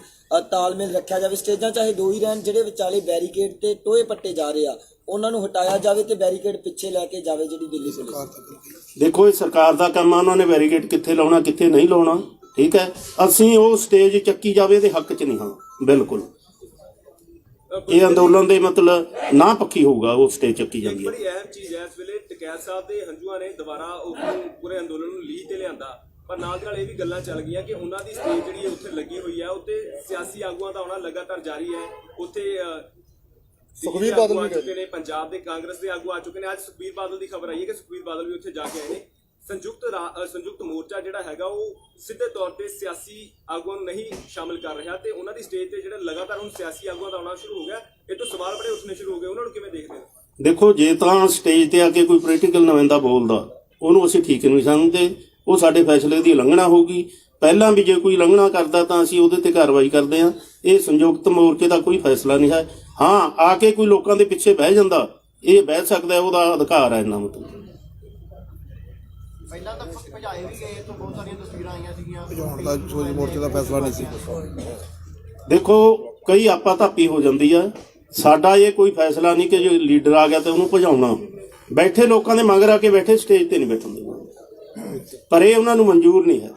ਤਾਲਮੇਲ ਰੱਖਿਆ ਜਾਵੇ, ਸਟੇਜਾਂ ਚਾਹੇ ਦੋ ਹੀ ਰਹਿਣ, ਜਿਹੜੇ ਵਿਚਾਲੇ ਬੈਰੀਕੇਡ ਤੇ ਟੋਏ ਪੱਟੇ ਜਾ ਰਹੇ ਆ ਉਹਨਾਂ ਨੂੰ ਹਟਾਇਆ ਜਾਵੇ ਤੇ ਬੈਰੀਕੇਡ ਪਿੱਛੇ ਲੈ ਕੇ ਜਾਵੇ ਜਿਹੜੀ ਦਿੱਲੀ ਪੁਲਿਸ। ਦੇਖੋ, ਇਹ ਸਰਕਾਰ ਦਾ ਕੰਮ ਆ, ਉਹਨਾਂ ਨੇ ਬੈਰੀਕੇਡ ਕਿੱਥੇ ਲਾਉਣਾ ਕਿੱਥੇ ਨਹੀਂ ਲਾਉਣਾ, ਠੀਕ ਹੈ। ਅਸੀਂ ਉਹ ਸਟੇਜ ਚੱਕੀ ਜਾਵੇ ਦੇ ਹੱਕ 'ਚ ਨਹੀਂ ਹਾਂ, ਬਿਲਕੁਲ। ਇਹ ਅੰਦੋਲਨ ਦੇ ਮਤਲਬ ਨਾ ਪੱਖੀ ਹੋਊਗਾ ਉਹ ਸਟੇਜ ਚੱਕੀ ਜਾਂਦੀ ਹੈ। ਬੜੀ ਅਹਿਮ ਚੀਜ਼ ਹੈ ਇਸ ਵੇਲੇ, ਟਕੈਤ ਸਾਹਿਬ ਦੇ ਹੰਝੂਆਂ ਨੇ ਦੁਬਾਰਾ ਉਹ ਪੂਰੇ ਅੰਦੋਲਨ ਨੂੰ ਲੀਹ ਤੇ ਲਿਆਂਦਾ, ਪਰ ਨਾਲ ਦੀ ਨਾਲ ਇਹ ਵੀ ਗੱਲਾਂ ਚੱਲ ਗਈਆਂ ਕਿ ਉਹਨਾਂ ਦੀ ਸਟੇਜ ਜਿਹੜੀ ਉੱਥੇ ਲੱਗੀ ਹੋਈ ਹੈ, ਉੱਤੇ ਸਿਆਸੀ ਆਗੂਆਂ ਦਾ ਆਉਣਾ ਲਗਾਤਾਰ ਜਾਰੀ ਹੈ। ਉੱਥੇ ਸੁਖਬੀਰ ਬਾਦਲ ਵੀ ਆ ਚੁੱਕੇ ਨੇ, ਪੰਜਾਬ ਦੇ ਕਾਂਗਰਸ ਦੇ ਆਗੂ ਆ ਚੁੱਕੇ ਨੇ। ਅੱਜ ਸੁਖਬੀਰ ਬਾਦਲ ਦੀ ਖਬਰ ਆਈ ਹੈ ਕਿ ਸੁਖਬੀਰ ਬਾਦਲ ਵੀ ਉੱਥੇ ਜਾ ਕੇ ਆਏ ਨੇ। ਸੰਯੁਕਤ ਮੋਰਚਾ ਜਿਹੜਾ ਹੈਗਾ ਉਹ ਸਿੱਧੇ ਤੌਰ ਤੇ ਸਿਆਸੀ ਆਗੂਆਂ ਨੂੰ ਨਹੀਂ ਸ਼ਾਮਿਲ ਕਰ ਰਿਹਾ ਤੇ ਉਹਨਾਂ ਦੀ ਸਟੇਜ ਤੇ ਜਿਹੜਾ ਲਗਾਤਾਰ ਹੁਣ ਸਿਆਸੀ ਆਗੂਆਂ ਦਾ ਆਉਣਾ ਸ਼ੁਰੂ ਹੋ ਗਿਆ, ਇਹ ਤੋਂ ਸਵਾਲ ਬੜੇ ਉੱਠਣੇ ਸ਼ੁਰੂ ਹੋ ਗਏ। ਉਹਨਾਂ ਨੂੰ ਕਿਵੇਂ ਦੇਖਦੇ ਹੋ? ਦੇਖੋ, ਜੇ ਤਾਂ ਸਟੇਜ ਤੇ ਆ ਕੇ ਕੋਈ ਪੋਲੀਟੀਕਲ ਨੁਮਾਇੰਦਾ ਬੋਲਦਾ, ਉਹਨੂੰ ਅਸੀਂ ਠੀਕ ਨਹੀਂ ਸਮਝਦੇ। ਉਹ ਸਾਡੇ ਫੈਸਲੇ ਦੀ ਉਲੰਘਣਾ ਹੋਊਗੀ। ਪਹਿਲਾਂ ਵੀ ਜੇ ਕੋਈ ਉਲੰਘਣਾ ਕਰਦਾ ਤਾਂ ਅਸੀਂ ਉਹਦੇ ਤੇ ਕਾਰਵਾਈ ਕਰਦੇ ਹਾਂ। ਇਹ ਸੰਯੁਕਤ ਮੋਰਚੇ ਦਾ ਕੋਈ ਫੈਸਲਾ ਨਹੀਂ ਹੈ। ਹਾਂ, ਆ ਕੇ ਕੋਈ ਲੋਕਾਂ ਦੇ ਪਿੱਛੇ ਬਹਿ ਜਾਂਦਾ, ਇਹ ਬਹਿ ਸਕਦਾ, ਉਹਦਾ ਅਧਿਕਾਰ ਹੈ ਇੰਨਾ। ਮਤਲਬ ਪਹਿਲਾਂ ਤਾਂ ਭਜਾਏ ਵੀ ਗਏ, ਤੋਂ ਬਹੁਤ ਸਾਰੀਆਂ ਤਸਵੀਰਾਂ ਆਈਆਂ ਸੀਗੀਆਂ। ਭਜਾਉਣ ਦਾ ਮੋਰਚੇ ਦਾ ਫੈਸਲਾ ਨਹੀਂ ਸੀ। ਦੇਖੋ, ਕਈ ਆਪਾ ਧਾਪੀ ਹੋ ਜਾਂਦੀ ਆ। ਸਾਡਾ ਇਹ ਕੋਈ ਫੈਸਲਾ ਨਹੀਂ ਕਿ ਜੇ ਲੀਡਰ ਆ ਗਿਆ ਤੇ ਉਹਨੂੰ ਭਜਾਉਣਾ। ਬੈਠੇ ਲੋਕਾਂ ਦੇ ਮਗਰ ਆ ਕੇ ਬੈਠੇ, ਸਟੇਜ ਤੇ ਨਹੀਂ ਬੈਠਣ ਦੇਣਾ, ਪਰ ਇਹ ਉਹਨਾਂ ਨੂੰ ਮਨਜ਼ੂਰ ਨਹੀਂ ਹੈ।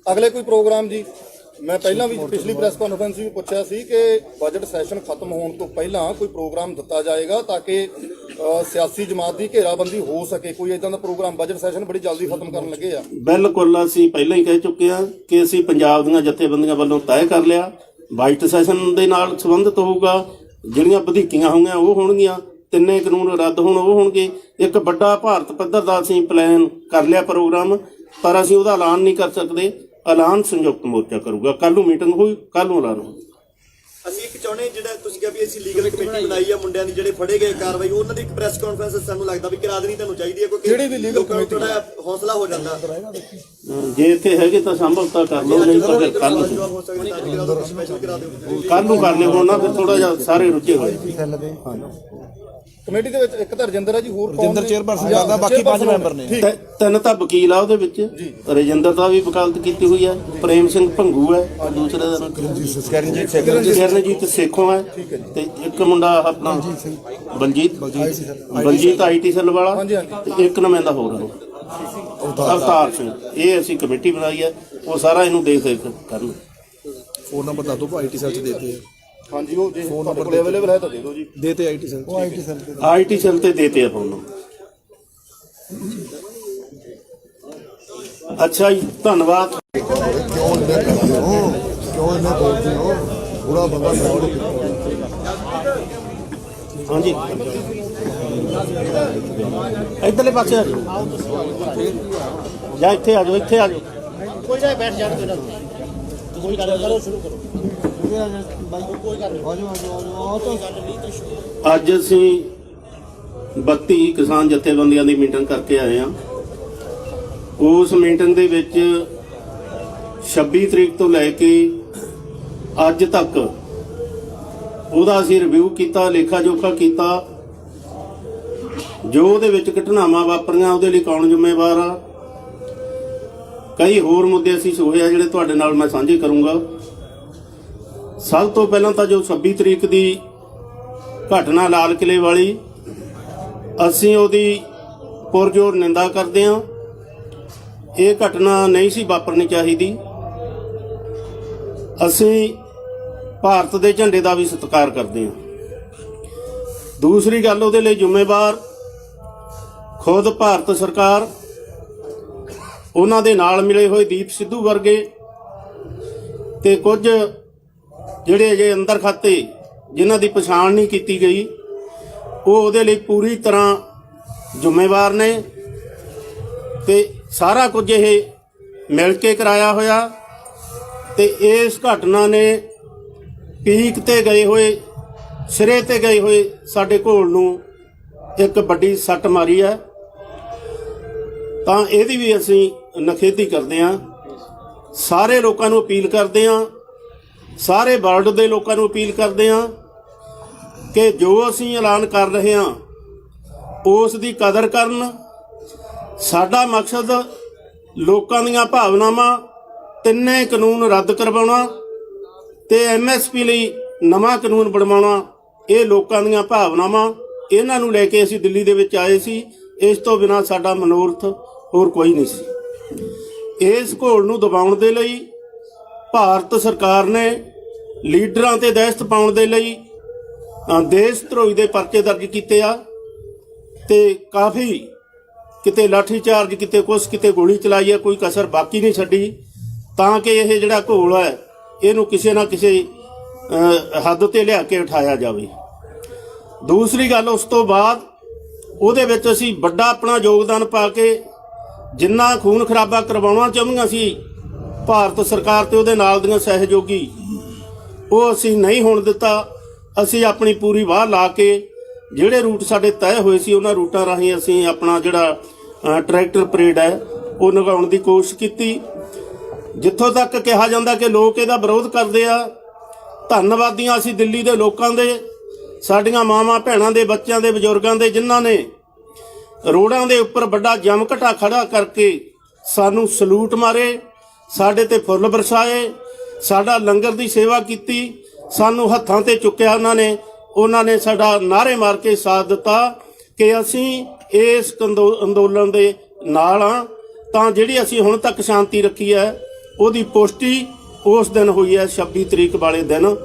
ਅਗਲੇ ਕੋਈ ਪ੍ਰੋਗਰਾਮ ਜੀ? ਮੈਂ ਪਹਿਲਾਂ ਵੀ ਪਿਛਲੀ ਪ੍ਰੈਸ ਕਾਨਫਰੰਸ ਵੀ ਪੁੱਛਿਆ ਸੀ ਕਿ ਬਜਟ ਸੈਸ਼ਨ ਖਤਮ ਹੋਣ ਤੋਂ ਪਹਿਲਾਂ ਕੋਈ ਪ੍ਰੋਗਰਾਮ ਦਿੱਤਾ ਜਾਏਗਾ ਤਾਂ ਕਿ ਸਿਆਸੀ ਜਮਾਤ ਦੀ ਘੇਰਾਬੰਦੀ ਹੋ ਸਕੇ। ਕੋਈ ਇਦਾਂ ਦਾ ਪ੍ਰੋਗਰਾਮ? ਬਜਟ ਸੈਸ਼ਨ ਬੜੀ ਜਲਦੀ ਖਤਮ ਕਰਨ ਲੱਗੇ ਆ। ਬਿਲਕੁਲ, ਅਸੀਂ ਪਹਿਲਾਂ ਹੀ ਕਹਿ ਚੁੱਕੇ ਹਾਂ ਕਿ ਅਸੀਂ ਪੰਜਾਬ ਦੀਆਂ ਜਥੇਬੰਦੀਆਂ ਵੱਲੋਂ ਤੈਅ ਕਰ ਲਿਆ, ਬਜਟ ਸੈਸ਼ਨ ਦੇ ਨਾਲ ਸੰਬੰਧਿਤ ਹੋਊਗਾ। ਜਿਹੜੀਆਂ ਵਧੀਕੀਆਂ ਹੋਈਆਂ ਉਹ ਹੋਣਗੀਆਂ, ਤਿੰਨੇ ਕਾਨੂੰਨ ਰੱਦ ਹੋਣ ਉਹ ਹੋਣਗੇ। ਇੱਕ ਵੱਡਾ ਭਾਰਤ ਪੱਧਰ ਦਾ ਅਸੀਂ ਪਲਾਨ ਕਰ ਲਿਆ ਪ੍ਰੋਗਰਾਮ, ਪਰ ਅਸੀਂ ਉਹਦਾ ਐਲਾਨ ਨਹੀਂ ਕਰ ਸਕਦੇ। ਐਲਾਨ ਸੰਯੁਕਤ ਮੋਰਚਾ ਕਰੂਗਾ। ਕੱਲ ਨੂੰ ਮੀਟਿੰਗ ਹੋਈ, ਕੱਲ ਨੂੰ ਐਲਾਨ ਹੋਊ। ਅਸੀਂ ਇੱਕ ਚਾਹੁੰਦੇ ਜਿਹੜਾ ਤੁਸੀਂ ਕਿਹਾ ਵੀ ਅਸੀਂ ਲੀਗਲ ਕਮੇਟੀ ਬਣਾਈ ਆ ਮੁੰਡਿਆਂ ਦੀ ਜਿਹੜੇ ਫੜੇ ਗਏ ਕਾਰਵਾਈ, ਉਹਨਾਂ ਦੀ ਇੱਕ ਪ੍ਰੈਸ ਕਾਨਫਰੰਸ ਸਾਨੂੰ ਲੱਗਦਾ ਵੀ ਕਰਾ ਦੇਣੀ ਤੁਹਾਨੂੰ ਚਾਹੀਦੀ ਹੈ, ਕਿਉਂਕਿ ਜਿਹੜੀ ਵੀ ਲੀਗਲ ਕਮੇਟੀ ਥੋੜਾ ਹੌਸਲਾ ਹੋ ਜਾਂਦਾ। ਜੇ ਇੱਥੇ ਹੈਗੇ ਤਾਂ ਸੰਭਵਤਾ ਕਰ ਲਓ, ਨਹੀਂ ਤਾਂ ਫਿਰ ਕੱਲ ਹੋ ਸਕਦਾ ਤਾਂ ਕਰਾ ਦਿਓ, ਸਪੈਸ਼ਲ ਕਰਾ ਦਿਓ। ਕੱਲ ਨੂੰ ਕਰ ਲਿਓ ਨਾ, ਫਿਰ ਥੋੜਾ ਜਿਹਾ ਸਾਰੇ ਰੁੱਝੇ ਹੋਏ। ਕਮੇਟੀ ਦੇ ਵਿੱਚ ਇੱਕ ਤਾਂ ਰਜਿੰਦਰ ਹੈ ਜੀ, ਹੋਰ ਰਜਿੰਦਰ ਚੇਅਰਪਰਸਨ ਕਰਦਾ, ਬਾਕੀ 5 ਮੈਂਬਰ ਨੇ। ਤਿੰਨ ਤਾਂ ਵਕੀਲ ਆ ਉਹਦੇ ਵਿੱਚ। ਰਜਿੰਦਰ ਦਾ ਵੀ ਵਕਾਲਤ ਕੀਤੀ ਹੋਈ ਹੈ। ਪ੍ਰੇਮ ਸਿੰਘ ਭੰਗੂ ਹੈ, ਦੂਸਰੇ ਦਾ ਨਾਮ ਕਿਰਨਜੀਤ ਸੇਖੋਂ ਹੈ, ਤੇ ਇੱਕ ਮੁੰਡਾ ਆਪਣਾ ਬਲਜੀਤ IT ਸੈੱਲ ਵਾਲਾ, ਤੇ ਇੱਕ ਨੁਮਾਇੰਦਾ ਹੋਰ ਹੈ ਅਵਤਾਰ ਸਿੰਘ। ਇਹ ਅਸੀਂ ਕਮੇਟੀ ਬਣਾਈ ਹੈ, ਉਹ ਸਾਰਾ ਇਹਨੂੰ ਦੇਖ ਕਰਨ। ਫੋਨ ਨੰਬਰ ਦੱਸ ਦਿਓ, IT ਸੈੱਲ 'ਚ ਦੇਤੇ। ਹਾਂਜੀ, ਉਹ ਜੇ ਤੁਹਾਡੇ ਕੋਲ ਅਵੇਲੇਬਲ ਹੈ ਤਾਂ ਦੇ ਦਿਓ ਜੀ। ਦੇਤੇ IT ਸੈੱਲ, IT ਸੈੱਲ ਤੇ ਦੇਤੇ ਆ ਫੋਨ। ਅੱਛਾ ਜੀ, ਧੰਨਵਾਦ। ਕਿਉਂ ਇਹਨਾਂ ਬੋਲਦੇ ਹੋ? ਪੂਰਾ ਬੰਦਾ ਹਾਂਜੀ, ਇੱਧਰਲੇ ਪਾਸੇ ਆ ਜਾਓ, ਜਾਂ ਇੱਥੇ ਆ ਜਾਓ, ਇੱਥੇ ਆ ਜਾਓ। ਅੱਜ ਅਸੀਂ 32 ਕਿਸਾਨ ਜਥੇਬੰਦੀਆਂ ਦੀ ਮੀਟਿੰਗ ਕਰਕੇ ਆਏ ਹਾਂ। ਉਸ ਮੀਟਿੰਗ ਦੇ ਵਿੱਚ 26 ਤਰੀਕ ਤੋਂ ਲੈ ਕੇ ਅੱਜ ਤੱਕ ਉਹਦਾ ਅਸੀਂ ਰਿਵਿਊ ਕੀਤਾ, ਲੇਖਾ ਜੋਖਾ ਕੀਤਾ। ਜੋ ਉਹਦੇ ਵਿੱਚ ਘਟਨਾਵਾਂ ਵਾਪਰੀਆਂ ਉਹਦੇ ਲਈ ਕੌਣ ਜ਼ਿੰਮੇਵਾਰ ਆ, ਕਈ ਹੋਰ ਮੁੱਦੇ ਅਸੀਂ ਸੋਚੇ ਆ ਜਿਹੜੇ ਤੁਹਾਡੇ ਨਾਲ ਮੈਂ ਸਾਂਝੇ ਕਰੂੰਗਾ। ਸਭ ਤੋਂ ਪਹਿਲਾਂ ਤਾਂ ਜੋ 26 ਤਰੀਕ ਦੀ ਘਟਨਾ ਲਾਲ ਕਿਲੇ ਵਾਲੀ, ਅਸੀਂ ਉਹਦੀ ਪੁਰਜੋਰ ਨਿੰਦਾ ਕਰਦੇ ਹਾਂ। ਇਹ ਘਟਨਾ ਨਹੀਂ ਸੀ ਵਾਪਰਨੀ ਚਾਹੀਦੀ। ਅਸੀਂ ਭਾਰਤ ਦੇ ਝੰਡੇ ਦਾ ਵੀ ਸਤਿਕਾਰ ਕਰਦੇ ਹਾਂ। ਦੂਸਰੀ ਗੱਲ, ਉਹਦੇ ਲਈ ਜ਼ਿੰਮੇਵਾਰ ਖੁਦ ਭਾਰਤ ਸਰਕਾਰ, ਉਹਨਾਂ ਦੇ ਨਾਲ ਮਿਲੇ ਹੋਏ ਦੀਪ ਸਿੱਧੂ ਵਰਗੇ ਤੇ ਕੁਝ ਜਿਹੜੇ ਅਜੇ ਅੰਦਰ ਖਾਤੇ ਜਿਨ੍ਹਾਂ ਦੀ ਪਛਾਣ ਨਹੀਂ ਕੀਤੀ ਗਈ, ਉਹ ਉਹਦੇ ਲਈ ਪੂਰੀ ਤਰ੍ਹਾਂ ਜ਼ਿੰਮੇਵਾਰ ਨੇ ਤੇ ਸਾਰਾ ਕੁਝ ਇਹ ਮਿਲ ਕੇ ਕਰਾਇਆ ਹੋਇਆ। ਤੇ ਇਸ ਘਟਨਾ ਨੇ ਪੀਕ ਤੇ ਗਏ ਹੋਏ, ਸਿਰੇ ਤੇ ਗਏ ਹੋਏ ਸਾਡੇ ਘੋਲ ਨੂੰ ਇੱਕ ਵੱਡੀ ਸੱਟ ਮਾਰੀ ਹੈ। ਤਾਂ ਇਹਦੀ ਵੀ ਅਸੀਂ ਨਿਖੇਧੀ ਕਰਦੇ ਹਾਂ। ਸਾਰੇ ਲੋਕਾਂ ਨੂੰ ਅਪੀਲ ਕਰਦੇ ਹਾਂ, ਸਾਰੇ ਵਰਲਡ ਦੇ ਲੋਕਾਂ ਨੂੰ ਅਪੀਲ ਕਰਦੇ ਹਾਂ ਕਿ ਜੋ ਅਸੀਂ ਐਲਾਨ ਕਰ ਰਹੇ ਹਾਂ ਉਸ ਦੀ ਕਦਰ ਕਰਨ। ਸਾਡਾ ਮਕਸਦ ਲੋਕਾਂ ਦੀਆਂ ਭਾਵਨਾਵਾਂ, ਤਿੰਨੇ ਕਾਨੂੰਨ ਰੱਦ ਕਰਵਾਉਣਾ ਤੇ MSP ਲਈ ਨਵਾਂ ਕਾਨੂੰਨ ਬਣਵਾਉਣਾ। ਇਹ ਲੋਕਾਂ ਦੀਆਂ ਭਾਵਨਾਵਾਂ, ਇਹਨਾਂ ਨੂੰ ਲੈ ਕੇ ਅਸੀਂ ਦਿੱਲੀ ਦੇ ਵਿੱਚ ਆਏ ਸੀ। ਇਸ ਤੋਂ ਬਿਨਾਂ ਸਾਡਾ ਮਨੋਰਥ ਹੋਰ ਕੋਈ ਨਹੀਂ ਸੀ। ਇਸ ਘੋਲ ਨੂੰ ਦਬਾਉਣ ਦੇ ਲਈ ਭਾਰਤ ਸਰਕਾਰ ਨੇ ਲੀਡਰਾਂ ਤੇ ਦਹਿਸ਼ਤ ਪਾਉਣ ਦੇ ਲਈ ਦੇਸ਼ ਧਰੋਹੀ ਦੇ ਪਰਚੇ ਦਰਜ ਕੀਤੇ ਆ ਤੇ ਕਾਫੀ ਕਿਤੇ ਲਾਠੀ ਚਾਰਜ, ਕਿਤੇ ਕੁਛ, ਕਿਤੇ ਗੋਲੀ ਚਲਾਈ ਹੈ, ਕੋਈ ਕਸਰ ਬਾਕੀ ਨਹੀਂ ਛੱਡੀ, ਤਾਂ ਕਿ ਇਹ ਜਿਹੜਾ ਘੋਲ ਹੈ ਇਹਨੂੰ ਕਿਸੇ ਨਾ ਕਿਸੇ ਹੱਦ ਤੇ ਲਿਆ ਕੇ ਉਠਾਇਆ ਜਾਵੇ। ਦੂਸਰੀ ਗੱਲ, ਉਸ ਤੋਂ ਬਾਅਦ ਉਹਦੇ ਵਿੱਚ ਅਸੀਂ ਵੱਡਾ ਆਪਣਾ ਯੋਗਦਾਨ ਪਾ ਕੇ ਜਿੰਨਾ ਖੂਨ ਖਰਾਬਾ ਕਰਵਾਉਣਾ ਚਾਹੁੰਦੀਆਂ ਸੀ ਭਾਰਤ ਸਰਕਾਰ ਤੇ ਉਹਦੇ ਨਾਲ ਦੀਆਂ ਸਹਿਯੋਗੀ, ਉਹ ਅਸੀਂ ਨਹੀਂ ਹੋਣ ਦਿੱਤਾ। ਅਸੀਂ ਆਪਣੀ ਪੂਰੀ ਵਾਹ ਲਾ ਕੇ ਜਿਹੜੇ ਰੂਟ ਸਾਡੇ ਤੈਅ ਹੋਏ ਸੀ ਉਹਨਾਂ ਰੂਟਾਂ ਰਾਹੀਂ ਅਸੀਂ ਆਪਣਾ ਜਿਹੜਾ ਟਰੈਕਟਰ ਪਰੇਡ ਹੈ ਉਹ ਨਿਗਾਉਣ ਦੀ ਕੋਸ਼ਿਸ਼ ਕੀਤੀ। ਜਿੱਥੋਂ ਤੱਕ ਕਿਹਾ ਜਾਂਦਾ ਕਿ ਲੋਕ ਇਹਦਾ ਵਿਰੋਧ ਕਰਦੇ ਆ, ਧੰਨਵਾਦੀਆਂ ਅਸੀਂ ਦਿੱਲੀ ਦੇ ਲੋਕਾਂ ਦੇ, ਸਾਡੀਆਂ ਮਾਵਾਂ ਭੈਣਾਂ ਦੇ, ਬੱਚਿਆਂ ਦੇ, ਬਜ਼ੁਰਗਾਂ ਦੇ, ਜਿਨ੍ਹਾਂ ਨੇ ਰੋਡਾਂ ਦੇ ਉੱਪਰ ਵੱਡਾ ਜਮ ਘਟਾ ਖੜਾ ਕਰਕੇ ਸਾਨੂੰ ਸਲੂਟ ਮਾਰੇ, ਸਾਡੇ ਤੇ ਫੁੱਲ ਬਰਸਾਏ, ਸਾਡਾ ਲੰਗਰ ਦੀ ਸੇਵਾ ਕੀਤੀ, ਸਾਨੂੰ ਹੱਥਾਂ ਤੇ ਚੁੱਕਿਆ ਉਹਨਾਂ ਨੇ ਸਾਡਾ ਨਾਅਰੇ ਮਾਰ ਕੇ ਸਾਥ ਦਿੱਤਾ ਕਿ ਅਸੀਂ ਇਸ ਅੰਦੋਲਨ ਦੇ ਨਾਲ ਹਾਂ। ਤਾਂ ਜਿਹੜੀ ਅਸੀਂ ਹੁਣ ਤੱਕ ਸ਼ਾਂਤੀ ਰੱਖੀ ਹੈ ਉਹਦੀ ਪੁਸ਼ਟੀ ਉਸ ਦਿਨ ਹੋਈ ਹੈ 26 ਤਰੀਕ ਵਾਲੇ ਦਿਨ।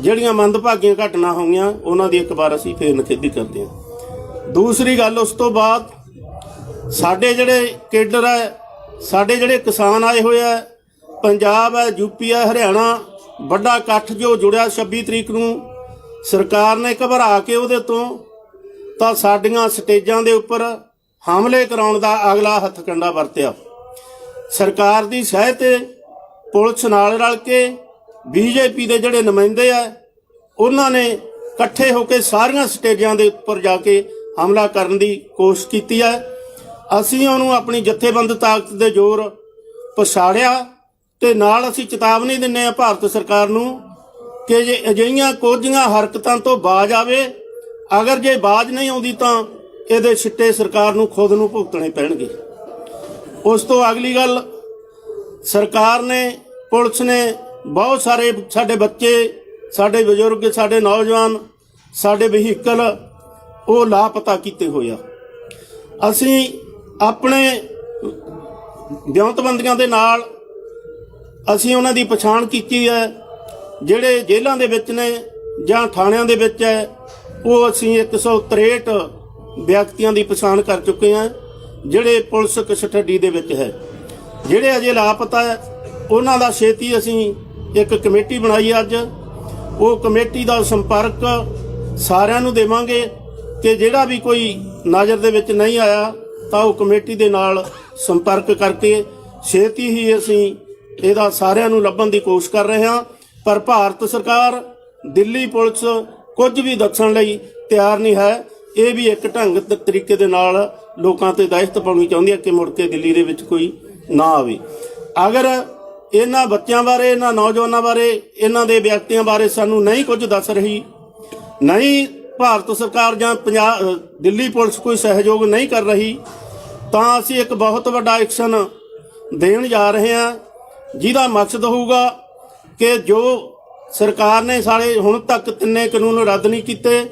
ਜਿਹੜੀਆਂ ਮੰਦਭਾਗੀਆਂ ਘਟਨਾ ਹੋਈਆਂ ਉਹਨਾਂ ਦੀ ਇੱਕ ਵਾਰ ਅਸੀਂ ਫੇਰ ਨਿਖੇਧੀ ਕਰਦੇ ਹਾਂ। ਦੂਸਰੀ ਗੱਲ, ਉਸ ਤੋਂ ਬਾਅਦ ਸਾਡੇ ਜਿਹੜੇ ਕੇਡਰ ਹੈ, ਸਾਡੇ ਜਿਹੜੇ ਕਿਸਾਨ ਆਏ ਹੋਏ ਹੈ, ਪੰਜਾਬ ਹੈ, UP ਹੈ, ਹਰਿਆਣਾ, ਵੱਡਾ ਇਕੱਠ ਜੋ ਜੁੜਿਆ 26 ਤਰੀਕ ਨੂੰ, ਸਰਕਾਰ ਨੇ ਘਬਰਾ ਕੇ ਉਹਦੇ ਤੋਂ ਤਾਂ ਸਾਡੀਆਂ ਸਟੇਜਾਂ ਦੇ ਉੱਪਰ ਹਮਲੇ ਕਰਾਉਣ ਦਾ ਅਗਲਾ ਹੱਥਕੰਡਾ ਵਰਤਿਆ। ਸਰਕਾਰ ਦੀ ਸਹਾਇਤਾ ਤੇ ਪੁਲਿਸ ਨਾਲ ਰਲ ਕੇ BJP ਦੇ ਜਿਹੜੇ ਨੁਮਾਇੰਦੇ ਆ ਉਹਨਾਂ ਨੇ ਇਕੱਠੇ ਹੋ ਕੇ ਸਾਰੀਆਂ ਸਟੇਜਾਂ ਦੇ ਉੱਪਰ ਜਾ ਕੇ ਹਮਲਾ ਕਰਨ ਦੀ ਕੋਸ਼ਿਸ਼ ਕੀਤੀ ਹੈ। ਅਸੀਂ ਉਹਨੂੰ ਆਪਣੀ ਜਥੇਬੰਦ ਤਾਕਤ ਦੇ ਜ਼ੋਰ ਪਛਾੜਿਆ ਤੇ ਨਾਲ ਅਸੀਂ ਚੇਤਾਵਨੀ ਦਿੰਦੇ ਹਾਂ ਭਾਰਤ ਸਰਕਾਰ ਨੂੰ ਕਿ ਜੇ ਅਜਿਹੀਆਂ ਕੋਝੀਆਂ ਹਰਕਤਾਂ ਤੋਂ ਬਾਜ਼ ਆਵੇ, ਅਗਰ ਜੇ ਬਾਜ਼ ਨਹੀਂ ਆਉਂਦੀ ਤਾਂ ਇਹਦੇ ਸਿੱਟੇ ਸਰਕਾਰ ਨੂੰ ਖੁਦ ਨੂੰ ਭੁਗਤਣੇ ਪੈਣਗੇ। ਉਸ ਤੋਂ ਅਗਲੀ ਗੱਲ, ਸਰਕਾਰ ਨੇ, ਪੁਲਿਸ ਨੇ ਬਹੁਤ ਸਾਰੇ ਸਾਡੇ ਬੱਚੇ, ਸਾਡੇ ਬਜ਼ੁਰਗ, ਸਾਡੇ ਨੌਜਵਾਨ, ਸਾਡੇ ਵਹੀਕਲ ਉਹ ਲਾਪਤਾ ਕੀਤੇ ਹੋਏ ਆ। ਅਸੀਂ ਆਪਣੇ ਵਿਉਂਤਬੰਦੀਆਂ ਦੇ ਨਾਲ ਅਸੀਂ ਉਹਨਾਂ ਦੀ ਪਛਾਣ ਕੀਤੀ ਹੈ। ਜਿਹੜੇ ਜੇਲ੍ਹਾਂ ਦੇ ਵਿੱਚ ਨੇ ਜਾਂ ਥਾਣਿਆਂ ਦੇ ਵਿੱਚ ਹੈ ਉਹ ਅਸੀਂ 163 ਵਿਅਕਤੀਆਂ ਦੀ ਪਛਾਣ ਕਰ ਚੁੱਕੇ ਹਾਂ ਜਿਹੜੇ ਪੁਲਿਸ ਕਸਟਡੀ ਦੇ ਵਿੱਚ ਹੈ। ਜਿਹੜੇ ਅਜੇ ਲਾਪਤਾ ਹੈ ਉਹਨਾਂ ਦਾ ਛੇਤੀ ਅਸੀਂ ਇੱਕ ਕਮੇਟੀ ਬਣਾਈ ਅੱਜ। ਉਹ ਕਮੇਟੀ ਦਾ ਸੰਪਰਕ ਸਾਰਿਆਂ ਨੂੰ ਦੇਵਾਂਗੇ ਕਿ ਜਿਹੜਾ ਵੀ ਕੋਈ ਨਜ਼ਰ ਦੇ ਵਿੱਚ ਨਹੀਂ ਆਇਆ ਤਾਂ ਉਹ ਕਮੇਟੀ ਦੇ ਨਾਲ ਸੰਪਰਕ ਕਰਕੇ ਛੇਤੀ ਹੀ ਅਸੀਂ ਇਹਦਾ ਸਾਰਿਆਂ ਨੂੰ ਲੱਭਣ ਦੀ ਕੋਸ਼ਿਸ਼ ਕਰ ਰਹੇ ਹਾਂ, ਪਰ ਭਾਰਤ ਸਰਕਾਰ, ਦਿੱਲੀ ਪੁਲਿਸ ਕੁਝ ਵੀ ਦੱਸਣ ਲਈ ਤਿਆਰ ਨਹੀਂ ਹੈ। ਇਹ ਵੀ ਇੱਕ ਢੰਗ ਤੇ ਤਰੀਕੇ ਦੇ ਨਾਲ ਲੋਕਾਂ ਤੇ ਦਹਿਸ਼ਤ ਪਾਉਣੀ ਚਾਹੁੰਦੀ ਹੈ ਕਿ ਮੁੜ ਕੇ ਦਿੱਲੀ ਦੇ ਵਿੱਚ ਕੋਈ ਨਾ ਆਵੇ। ਅਗਰ ਇਹਨਾਂ ਬੱਚਿਆਂ ਬਾਰੇ, ਇਹਨਾਂ ਨੌਜਵਾਨਾਂ ਬਾਰੇ, ਇਹਨਾਂ ਦੇ ਵਿਅਕਤੀਆਂ ਬਾਰੇ ਸਾਨੂੰ ਨਹੀਂ ਕੁਝ ਦੱਸ ਰਹੀ, ਨਹੀਂ ਭਾਰਤ ਸਰਕਾਰ ਜਾਂ ਦਿੱਲੀ ਪੁਲਿਸ ਕੋਈ ਸਹਿਯੋਗ ਨਹੀਂ ਕਰ ਰਹੀ, ਤਾਂ ਅਸੀਂ ਇੱਕ ਬਹੁਤ ਵੱਡਾ ਐਕਸ਼ਨ ਦੇਣ ਜਾ ਰਹੇ ਹਾਂ, ਜਿਹਦਾ ਮਕਸਦ ਹੋਊਗਾ ਕਿ ਜੋ ਸਰਕਾਰ ਨੇ ਸਾਡੇ ਹੁਣ ਤੱਕ 3 ਕਾਨੂੰਨ ਰੱਦ ਨਹੀਂ ਕੀਤੇ,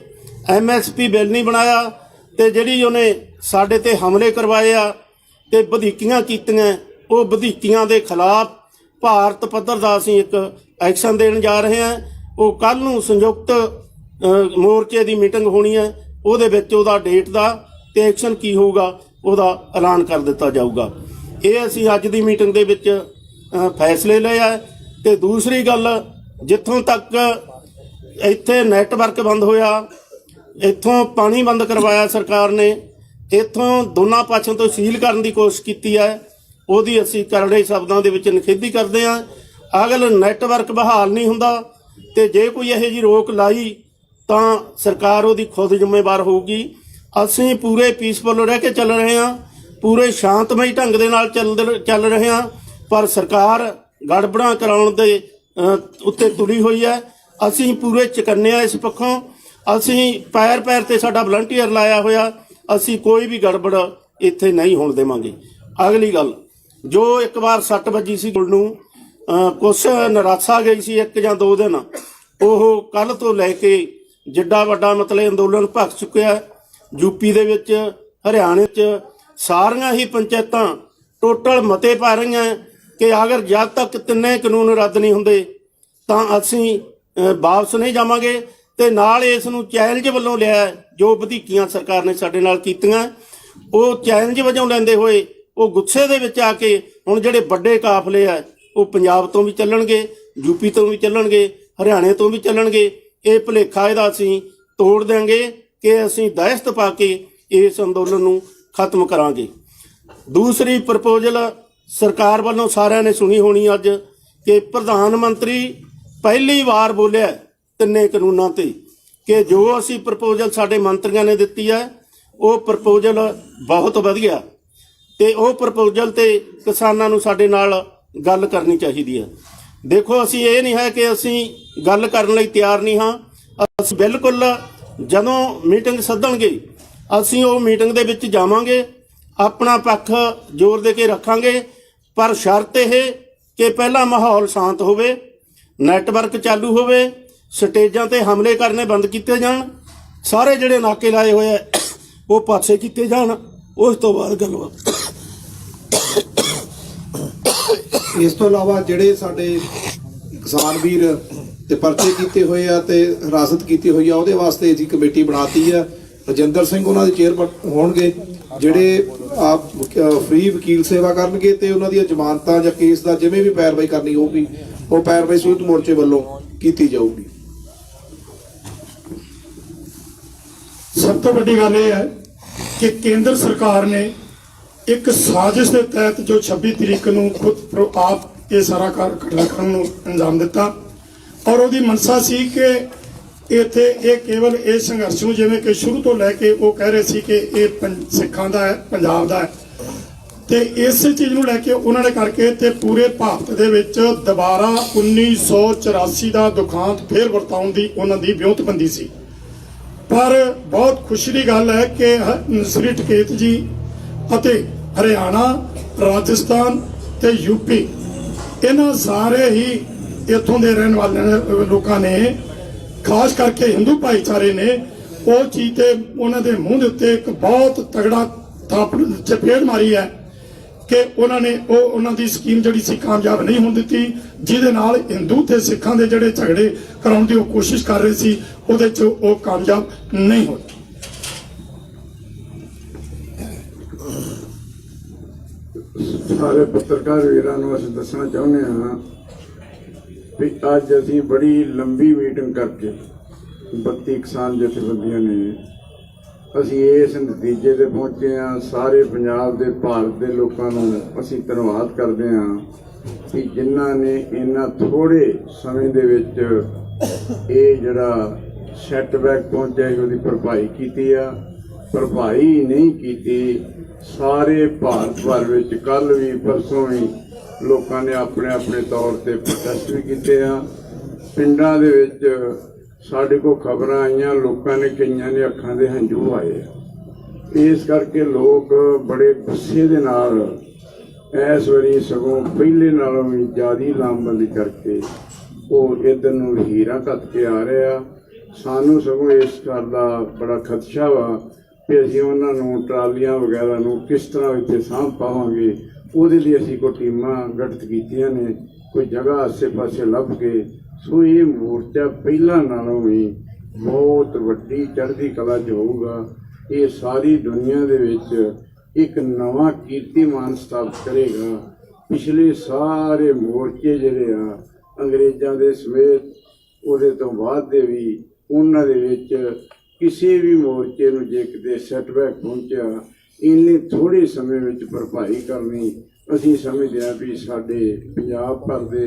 MSP ਬਿੱਲ ਨਹੀਂ ਬਣਾਇਆ, ਤੇ ਜਿਹੜੀ ਉਹਨੇ ਸਾਡੇ ਤੇ ਹਮਲੇ ਕਰਵਾਏ ਆ ਤੇ ਵਧੀਕੀਆਂ ਕੀਤੀਆਂ, ਉਹ ਵਧੀਕੀਆਂ ਦੇ ਖਿਲਾਫ ਭਾਰਤ ਪੱਧਰ ਦਾ ਅਸੀਂ ਇੱਕ ਐਕਸ਼ਨ ਦੇਣ ਜਾ ਰਹੇ ਹਾਂ। ਉਹ ਕੱਲ ਨੂੰ ਸੰਯੁਕਤ ਮੋਰਚੇ ਦੀ ਮੀਟਿੰਗ ਹੋਣੀ ਹੈ, ਉਹਦੇ ਵਿੱਚ ਉਹਦਾ ਡੇਟ ਦਾ ਤੇ ਐਕਸ਼ਨ ਕੀ ਹੋਊਗਾ ਉਹਦਾ ਐਲਾਨ ਕਰ ਦਿੱਤਾ ਜਾਊਗਾ। ਇਹ ਅਸੀਂ ਅੱਜ ਦੀ ਮੀਟਿੰਗ ਦੇ ਵਿੱਚ ਫੈਸਲੇ ਲਏ ਆ। ਤੇ ਦੂਸਰੀ ਗੱਲ, ਜਿੱਥੋਂ ਤੱਕ ਇੱਥੇ ਨੈਟਵਰਕ ਬੰਦ ਹੋਇਆ, ਇੱਥੋਂ ਪਾਣੀ ਬੰਦ ਕਰਵਾਇਆ ਸਰਕਾਰ ਨੇ, ਇੱਥੋਂ ਦੋਨਾਂ ਪਾਸਿਆਂ ਤੋਂ ਸੀਲ ਕਰਨ ਦੀ ਕੋਸ਼ਿਸ਼ ਕੀਤੀ ਹੈ, ਉਹਦੀ ਅਸੀਂ ਕਰੜੇ ਸ਼ਬਦਾਂ ਦੇ ਵਿੱਚ ਨਿਖੇਧੀ ਕਰਦੇ ਹਾਂ। ਅਗਰ ਨੈਟਵਰਕ ਬਹਾਲ ਨਹੀਂ ਹੁੰਦਾ ਤੇ ਜੇ ਕੋਈ ਇਹੋ ਜਿਹੀ ਰੋਕ ਲਾਈ ਤਾਂ ਸਰਕਾਰ ਉਹਦੀ ਖੁਦ ਜ਼ਿੰਮੇਵਾਰ ਹੋਊਗੀ। ਅਸੀਂ ਪੂਰੇ ਪੀਸਫੁਲ ਰਹਿ ਕੇ ਚੱਲ ਰਹੇ ਹਾਂ, ਪੂਰੇ ਸ਼ਾਂਤਮਈ ਢੰਗ ਦੇ ਨਾਲ ਚੱਲ ਰਹੇ ਹਾਂ, ਪਰ ਸਰਕਾਰ ਗੜਬੜਾਂ ਕਰਾਉਣ ਦੇ ਉੱਤੇ ਤੁਲੀ ਹੋਈ ਹੈ। ਅਸੀਂ ਪੂਰੇ ਚੁਕੰਨੇ ਆ ਇਸ ਪੱਖੋਂ। ਅਸੀਂ ਪੈਰ ਤੇ ਸਾਡਾ ਵਲੰਟੀਅਰ ਲਾਇਆ ਹੋਇਆ, ਅਸੀਂ ਕੋਈ ਵੀ ਗੜਬੜ ਇੱਥੇ ਨਹੀਂ ਹੋਣ ਦੇਵਾਂਗੇ। ਅਗਲੀ ਗੱਲ, ਜੋ ਇੱਕ ਵਾਰ ਸੱਟ ਵੱਜੀ ਸੀ ਗੁਲ ਨੂੰ, ਕੁਛ ਨਿਰਾਸ਼ਾ ਗਈ ਸੀ 1 ਜਾਂ 2 ਦਿਨ, ਉਹ ਕੱਲ ਤੋਂ ਲੈ ਕੇ ਜਿੱਡਾ ਵੱਡਾ ਮਤਲਬ ਅੰਦੋਲਨ ਭਖ ਚੁੱਕਿਆ। ਯੂਪੀ ਦੇ ਵਿੱਚ, ਹਰਿਆਣੇ 'ਚ ਸਾਰੀਆਂ ਹੀ ਪੰਚਾਇਤਾਂ ਟੋਟਲ ਮਤੇ ਪਾ ਰਹੀਆਂ ਕਿ ਅਗਰ ਜਦ ਤੱਕ 3 ਕਾਨੂੰਨ ਰੱਦ ਨਹੀਂ ਹੁੰਦੇ ਤਾਂ ਅਸੀਂ ਵਾਪਸ ਨਹੀਂ ਜਾਵਾਂਗੇ। ਤੇ ਨਾਲ ਇਸ ਨੂੰ ਚੈਲੰਜ ਵੱਲੋਂ ਲਿਆ, ਜੋ ਵਧੀਕੀਆਂ ਸਰਕਾਰ ਨੇ ਸਾਡੇ ਨਾਲ ਕੀਤੀਆਂ, ਉਹ ਚੈਲੰਜ ਵਜੋਂ ਲੈਂਦੇ ਹੋਏ ਉਹ ਗੁੱਸੇ ਦੇ ਵਿੱਚ ਆ ਕੇ ਹੁਣ ਜਿਹੜੇ ਵੱਡੇ ਕਾਫਲੇ ਆ ਉਹ ਪੰਜਾਬ ਤੋਂ ਵੀ ਚੱਲਣਗੇ, ਯੂਪੀ ਤੋਂ ਵੀ ਚੱਲਣਗੇ, ਹਰਿਆਣੇ ਤੋਂ ਵੀ ਚੱਲਣਗੇ। ਇਹ ਭੁਲੇਖਾ ਇਹਦਾ ਅਸੀਂ ਤੋੜ ਦੇਵਾਂਗੇ ਕਿ ਅਸੀਂ ਦਹਿਸ਼ਤ ਪਾ ਕੇ ਇਸ ਅੰਦੋਲਨ ਨੂੰ ਖਤਮ ਕਰਾਂਗੇ। ਦੂਸਰੀ ਪ੍ਰਪੋਜ਼ਲ ਸਰਕਾਰ ਵੱਲੋਂ ਸਾਰਿਆਂ ਨੇ ਸੁਣੀ ਹੋਣੀ ਅੱਜ, ਕਿ ਪ੍ਰਧਾਨ ਮੰਤਰੀ ਪਹਿਲੀ ਵਾਰ ਬੋਲਿਆ 3 ਕਾਨੂੰਨਾਂ ਤੇ ਕਿ ਜੋ ਅਸੀਂ ਪ੍ਰਪੋਜ਼ਲ ਸਾਡੇ ਮੰਤਰੀਆਂ ਨੇ ਦਿੱਤੀ ਹੈ ਉਹ ਪ੍ਰਪੋਜ਼ਲ ਬਹੁਤ ਵਧੀਆ, ਤੇ ਉਹ ਪ੍ਰਪੋਜ਼ਲ ਤੇ ਕਿਸਾਨਾਂ ਨੂੰ ਸਾਡੇ ਨਾਲ ਗੱਲ ਕਰਨੀ ਚਾਹੀਦੀ ਹੈ। ਦੇਖੋ, ਅਸੀਂ ਇਹ ਨਹੀਂ ਹੈ ਕਿ ਅਸੀਂ ਗੱਲ ਕਰਨ ਲਈ ਤਿਆਰ ਨਹੀਂ ਹਾਂ। ਅਸੀਂ ਬਿਲਕੁਲ ਜਦੋਂ ਮੀਟਿੰਗ ਸੱਦਣਗੇ ਅਸੀਂ ਉਹ ਮੀਟਿੰਗ ਦੇ ਵਿੱਚ ਜਾਵਾਂਗੇ, ਆਪਣਾ ਪੱਖ ਜ਼ੋਰ ਦੇ ਕੇ ਰੱਖਾਂਗੇ, ਪਰ ਸ਼ਰਤ ਇਹ ਕਿ ਪਹਿਲਾਂ ਮਾਹੌਲ ਸ਼ਾਂਤ ਹੋਵੇ, ਨੈਟਵਰਕ ਚਾਲੂ ਹੋਵੇ, ਸਟੇਜਾਂ ਤੇ ਹਮਲੇ ਕਰਨੇ ਬੰਦ ਕੀਤੇ ਜਾਣ, ਸਾਰੇ ਜਿਹੜੇ ਨਾਕੇ ਲਾਏ ਹੋਏ ਆ ਉਹ ਪਾਸੇ ਕੀਤੇ ਜਾਣ, ਉਸ ਤੋਂ ਬਾਅਦ ਗੱਲਬਾਤ। ਇਸ ਤੋਂ ਇਲਾਵਾ ਜਿਹੜੇ ਸਾਡੇ ਕਿਸਾਨ ਵੀਰ ਤੇ ਪਰਚੇ ਕੀਤੇ ਹੋਏ ਆ ਤੇ ਹਿਰਾਸਤ ਕੀਤੀ ਹੋਈ ਆ, ਉਹਦੇ ਵਾਸਤੇ ਅਸੀਂ ਕਮੇਟੀ ਬਣਾਤੀ ਆ। ਰਜਿੰਦਰ ਸਿੰਘ ਉਹਨਾਂ ਦੇ ਚੇਅਰਮੈਨ ਹੋਣਗੇ, ਜਿਹੜੇ ਆਪ ਫ੍ਰੀ ਵਕੀਲ ਸੇਵਾ ਕਰਨਗੇ ਤੇ ਉਹਨਾਂ ਦੀਆਂ ਜ਼ਮਾਨਤਾਂ ਜਾਂ ਕੇਸ ਦਾ ਜਿਵੇਂ ਵੀ ਪੈਰਵਾਈ ਕਰਨੀ ਹੋਊਗੀ ਉਹ ਪੈਰਵਾਈ ਸੰਯੁਕਤ ਮੋਰਚੇ ਵੱਲੋਂ ਕੀਤੀ ਜਾਊਗੀ। ਸਭ ਤੋਂ ਵੱਡੀ ਗੱਲ ਇਹ ਹੈ ਕਿ ਕੇਂਦਰ ਸਰਕਾਰ ਨੇ ਇੱਕ ਸਾਜ਼ਿਸ਼ ਦੇ ਤਹਿਤ ਜੋ 26 ਤਰੀਕ ਨੂੰ ਖੁਦ ਆਪ ਇਹ ਸਾਰਾ ਘਟਨਾਕ੍ਰਮ ਨੂੰ ਅੰਜਾਮ ਦਿੱਤਾ, ਔਰ ਉਹਦੀ ਮਨਸਾ ਸੀ ਕਿ ਇੱਥੇ ਇਹ ਕੇਵਲ ਇਹ ਸੰਘਰਸ਼ ਨੂੰ, ਜਿਵੇਂ ਕਿ ਸ਼ੁਰੂ ਤੋਂ ਲੈ ਕੇ ਉਹ ਕਹਿ ਰਹੇ ਸੀ ਕਿ ਇਹ ਸਿੱਖਾਂ ਦਾ ਹੈ, ਪੰਜਾਬ ਦਾ ਹੈ, ਤੇ ਇਸੇ ਚੀਜ਼ ਨੂੰ ਲੈ ਕੇ ਉਹਨਾਂ ਨੇ ਕਰਕੇ ਤੇ ਪੂਰੇ ਭਾਰਤ ਦੇ ਵਿੱਚ ਦੁਬਾਰਾ 1984 ਦਾ ਦੁਖਾਂਤ ਫੇਰ ਵਰਤਾਉਣ ਦੀ ਉਹਨਾਂ ਦੀ ਵਿਉਂਤਬੰਦੀ ਸੀ। ਪਰ ਬਹੁਤ ਖੁਸ਼ੀ ਦੀ ਗੱਲ ਹੈ ਕਿ ਸ੍ਰੀ ਟਕੇਤ ਜੀ ਅਤੇ ਹਰਿਆਣਾ, ਰਾਜਸਥਾਨ ਤੇ ਯੂਪੀ, ਇਹਨਾਂ ਸਾਰੇ ਹੀ ਇੱਥੋਂ ਦੇ ਰਹਿਣ ਵਾਲੇ ਲੋਕਾਂ ਨੇ, ਖਾਸ ਕਰਕੇ ਹਿੰਦੂ ਭਾਈਚਾਰੇ ਨੇ, ਉਹ ਚੀਜ਼ ਤੇ ਉਹਨਾਂ ਦੇ ਮੂੰਹ ਦੇ ਉੱਤੇ ਇੱਕ ਬਹੁਤ ਤਗੜਾ ਚਪੇੜ ਮਾਰੀ ਹੈ ਕਿ ਉਹਨਾਂ ਨੇ ਉਹਨਾਂ ਦੀ ਸਕੀਮ ਜਿਹੜੀ ਸੀ ਕਾਮਯਾਬ ਨਹੀਂ ਹੋਣ ਦਿੱਤੀ, ਜਿਹਦੇ ਨਾਲ ਹਿੰਦੂ ਤੇ ਸਿੱਖਾਂ ਦੇ ਜਿਹੜੇ ਝਗੜੇ ਕਰਾਉਣ ਦੀ ਉਹ ਕੋਸ਼ਿਸ਼ ਕਰ ਰਹੇ ਸੀ, ਉਹਦੇ 'ਚ ਉਹ ਕਾਮਯਾਬ ਨਹੀਂ ਹੋਏ। ਸਾਰੇ ਪੱਤਰਕਾਰ ਵੀਰਾਂ ਨੂੰ ਅਸੀਂ ਦੱਸਣਾ ਚਾਹੁੰਦੇ ਹਾਂ ਵੀ ਅੱਜ ਅਸੀਂ ਬੜੀ ਲੰਬੀ ਮੀਟਿੰਗ ਕਰਕੇ 32 ਕਿਸਾਨ ਜਥੇਬੰਦੀਆਂ ਨੇ ਅਸੀਂ ਇਸ ਨਤੀਜੇ ਤੇ ਪਹੁੰਚੇ ਹਾਂ। ਸਾਰੇ ਪੰਜਾਬ ਦੇ, ਭਾਰਤ ਦੇ ਲੋਕਾਂ ਨੂੰ ਅਸੀਂ ਧੰਨਵਾਦ ਕਰਦੇ ਹਾਂ ਕਿ ਜਿਨ੍ਹਾਂ ਨੇ ਇਹਨਾਂ ਥੋੜੇ ਸਮੇਂ ਦੇ ਵਿੱਚ ਇਹ ਜਿਹੜਾ ਸੈਟਬੈਕ ਪਹੁੰਚਿਆ ਉਹਦੀ ਭਰਪਾਈ ਕੀਤੀ ਆ। ਭਰਪਾਈ ਨਹੀਂ ਕੀਤੀ, ਸਾਰੇ ਭਾਰਤ ਭਰ ਵਿੱਚ ਕੱਲ ਵੀ ਪਰਸੋਂ ਵੀ ਲੋਕਾਂ ਨੇ ਆਪਣੇ ਆਪਣੇ ਤੌਰ ਤੇ ਪ੍ਰੋਟੈਸਟ ਵੀ ਕੀਤੇ ਆ। ਪਿੰਡਾਂ ਦੇ ਵਿੱਚ ਸਾਡੇ ਕੋਲ ਖਬਰਾਂ ਆਈਆਂ, ਲੋਕਾਂ ਨੇ ਕਈਆਂ ਦੇ ਅੱਖਾਂ ਦੇ ਹੰਝੂ ਆਏ। ਇਸ ਕਰਕੇ ਲੋਕ ਬੜੇ ਗੁੱਸੇ ਦੇ ਨਾਲ ਇਸ ਵਾਰੀ ਸਗੋਂ ਪਹਿਲੇ ਨਾਲੋਂ ਵੀ ਜ਼ਿਆਦਾ ਲਾਮਬੰਦੀ ਕਰਕੇ ਉਹ ਇੱਧਰ ਨੂੰ ਹੀਰਾਂ ਘੱਟ ਕੇ ਆ ਰਹੇ ਆ। ਸਾਨੂੰ ਸਗੋਂ ਇਸ ਗੱਲ ਦਾ ਬੜਾ ਖਦਸ਼ਾ ਵਾ ਕਿ ਅਸੀਂ ਉਹਨਾਂ ਨੂੰ ਟਰਾਲੀਆਂ ਵਗੈਰਾ ਨੂੰ ਕਿਸ ਤਰ੍ਹਾਂ ਇੱਥੇ ਸਾਂਭ ਪਾਵਾਂਗੇ। ਉਹਦੇ ਲਈ ਅਸੀਂ ਕੋਈ ਟੀਮਾਂ ਗਠਿਤ ਕੀਤੀਆਂ ਨੇ, ਕੋਈ ਜਗ੍ਹਾ ਆਸੇ-ਪਾਸੇ ਲੱਭ ਕੇ। ਸੋ ਇਹ ਮੋਰਚਾ ਪਹਿਲਾਂ ਨਾਲੋਂ ਵੀ ਬਹੁਤ ਵੱਡੀ ਚੜ੍ਹਦੀ ਕਲਾ 'ਚ ਹੋਊਗਾ। ਇਹ ਸਾਰੀ ਦੁਨੀਆ ਦੇ ਵਿੱਚ ਇੱਕ ਨਵਾਂ ਕੀਰਤੀਮਾਨ ਸਥਾਪਿਤ ਕਰੇਗਾ। ਪਿਛਲੇ ਸਾਰੇ ਮੋਰਚੇ ਜਿਹੜੇ ਆ ਅੰਗਰੇਜ਼ਾਂ ਦੇ ਸਮੇਤ, ਉਹਦੇ ਤੋਂ ਬਾਅਦ ਦੇ ਵੀ, ਉਹਨਾਂ ਦੇ ਵਿੱਚ ਕਿਸੇ ਵੀ ਮੋਰਚੇ ਨੂੰ ਜੇ ਕਿਤੇ ਸੈਟਬੈਕ ਪਹੁੰਚਿਆ, ਇੰਨੇ ਥੋੜੇ ਸਮੇਂ ਵਿੱਚ ਭਰਪਾਈ ਕਰਨੀ, ਅਸੀਂ ਸਮਝਦੇ ਹਾਂ ਵੀ ਸਾਡੇ ਪੰਜਾਬ ਭਰ ਦੇ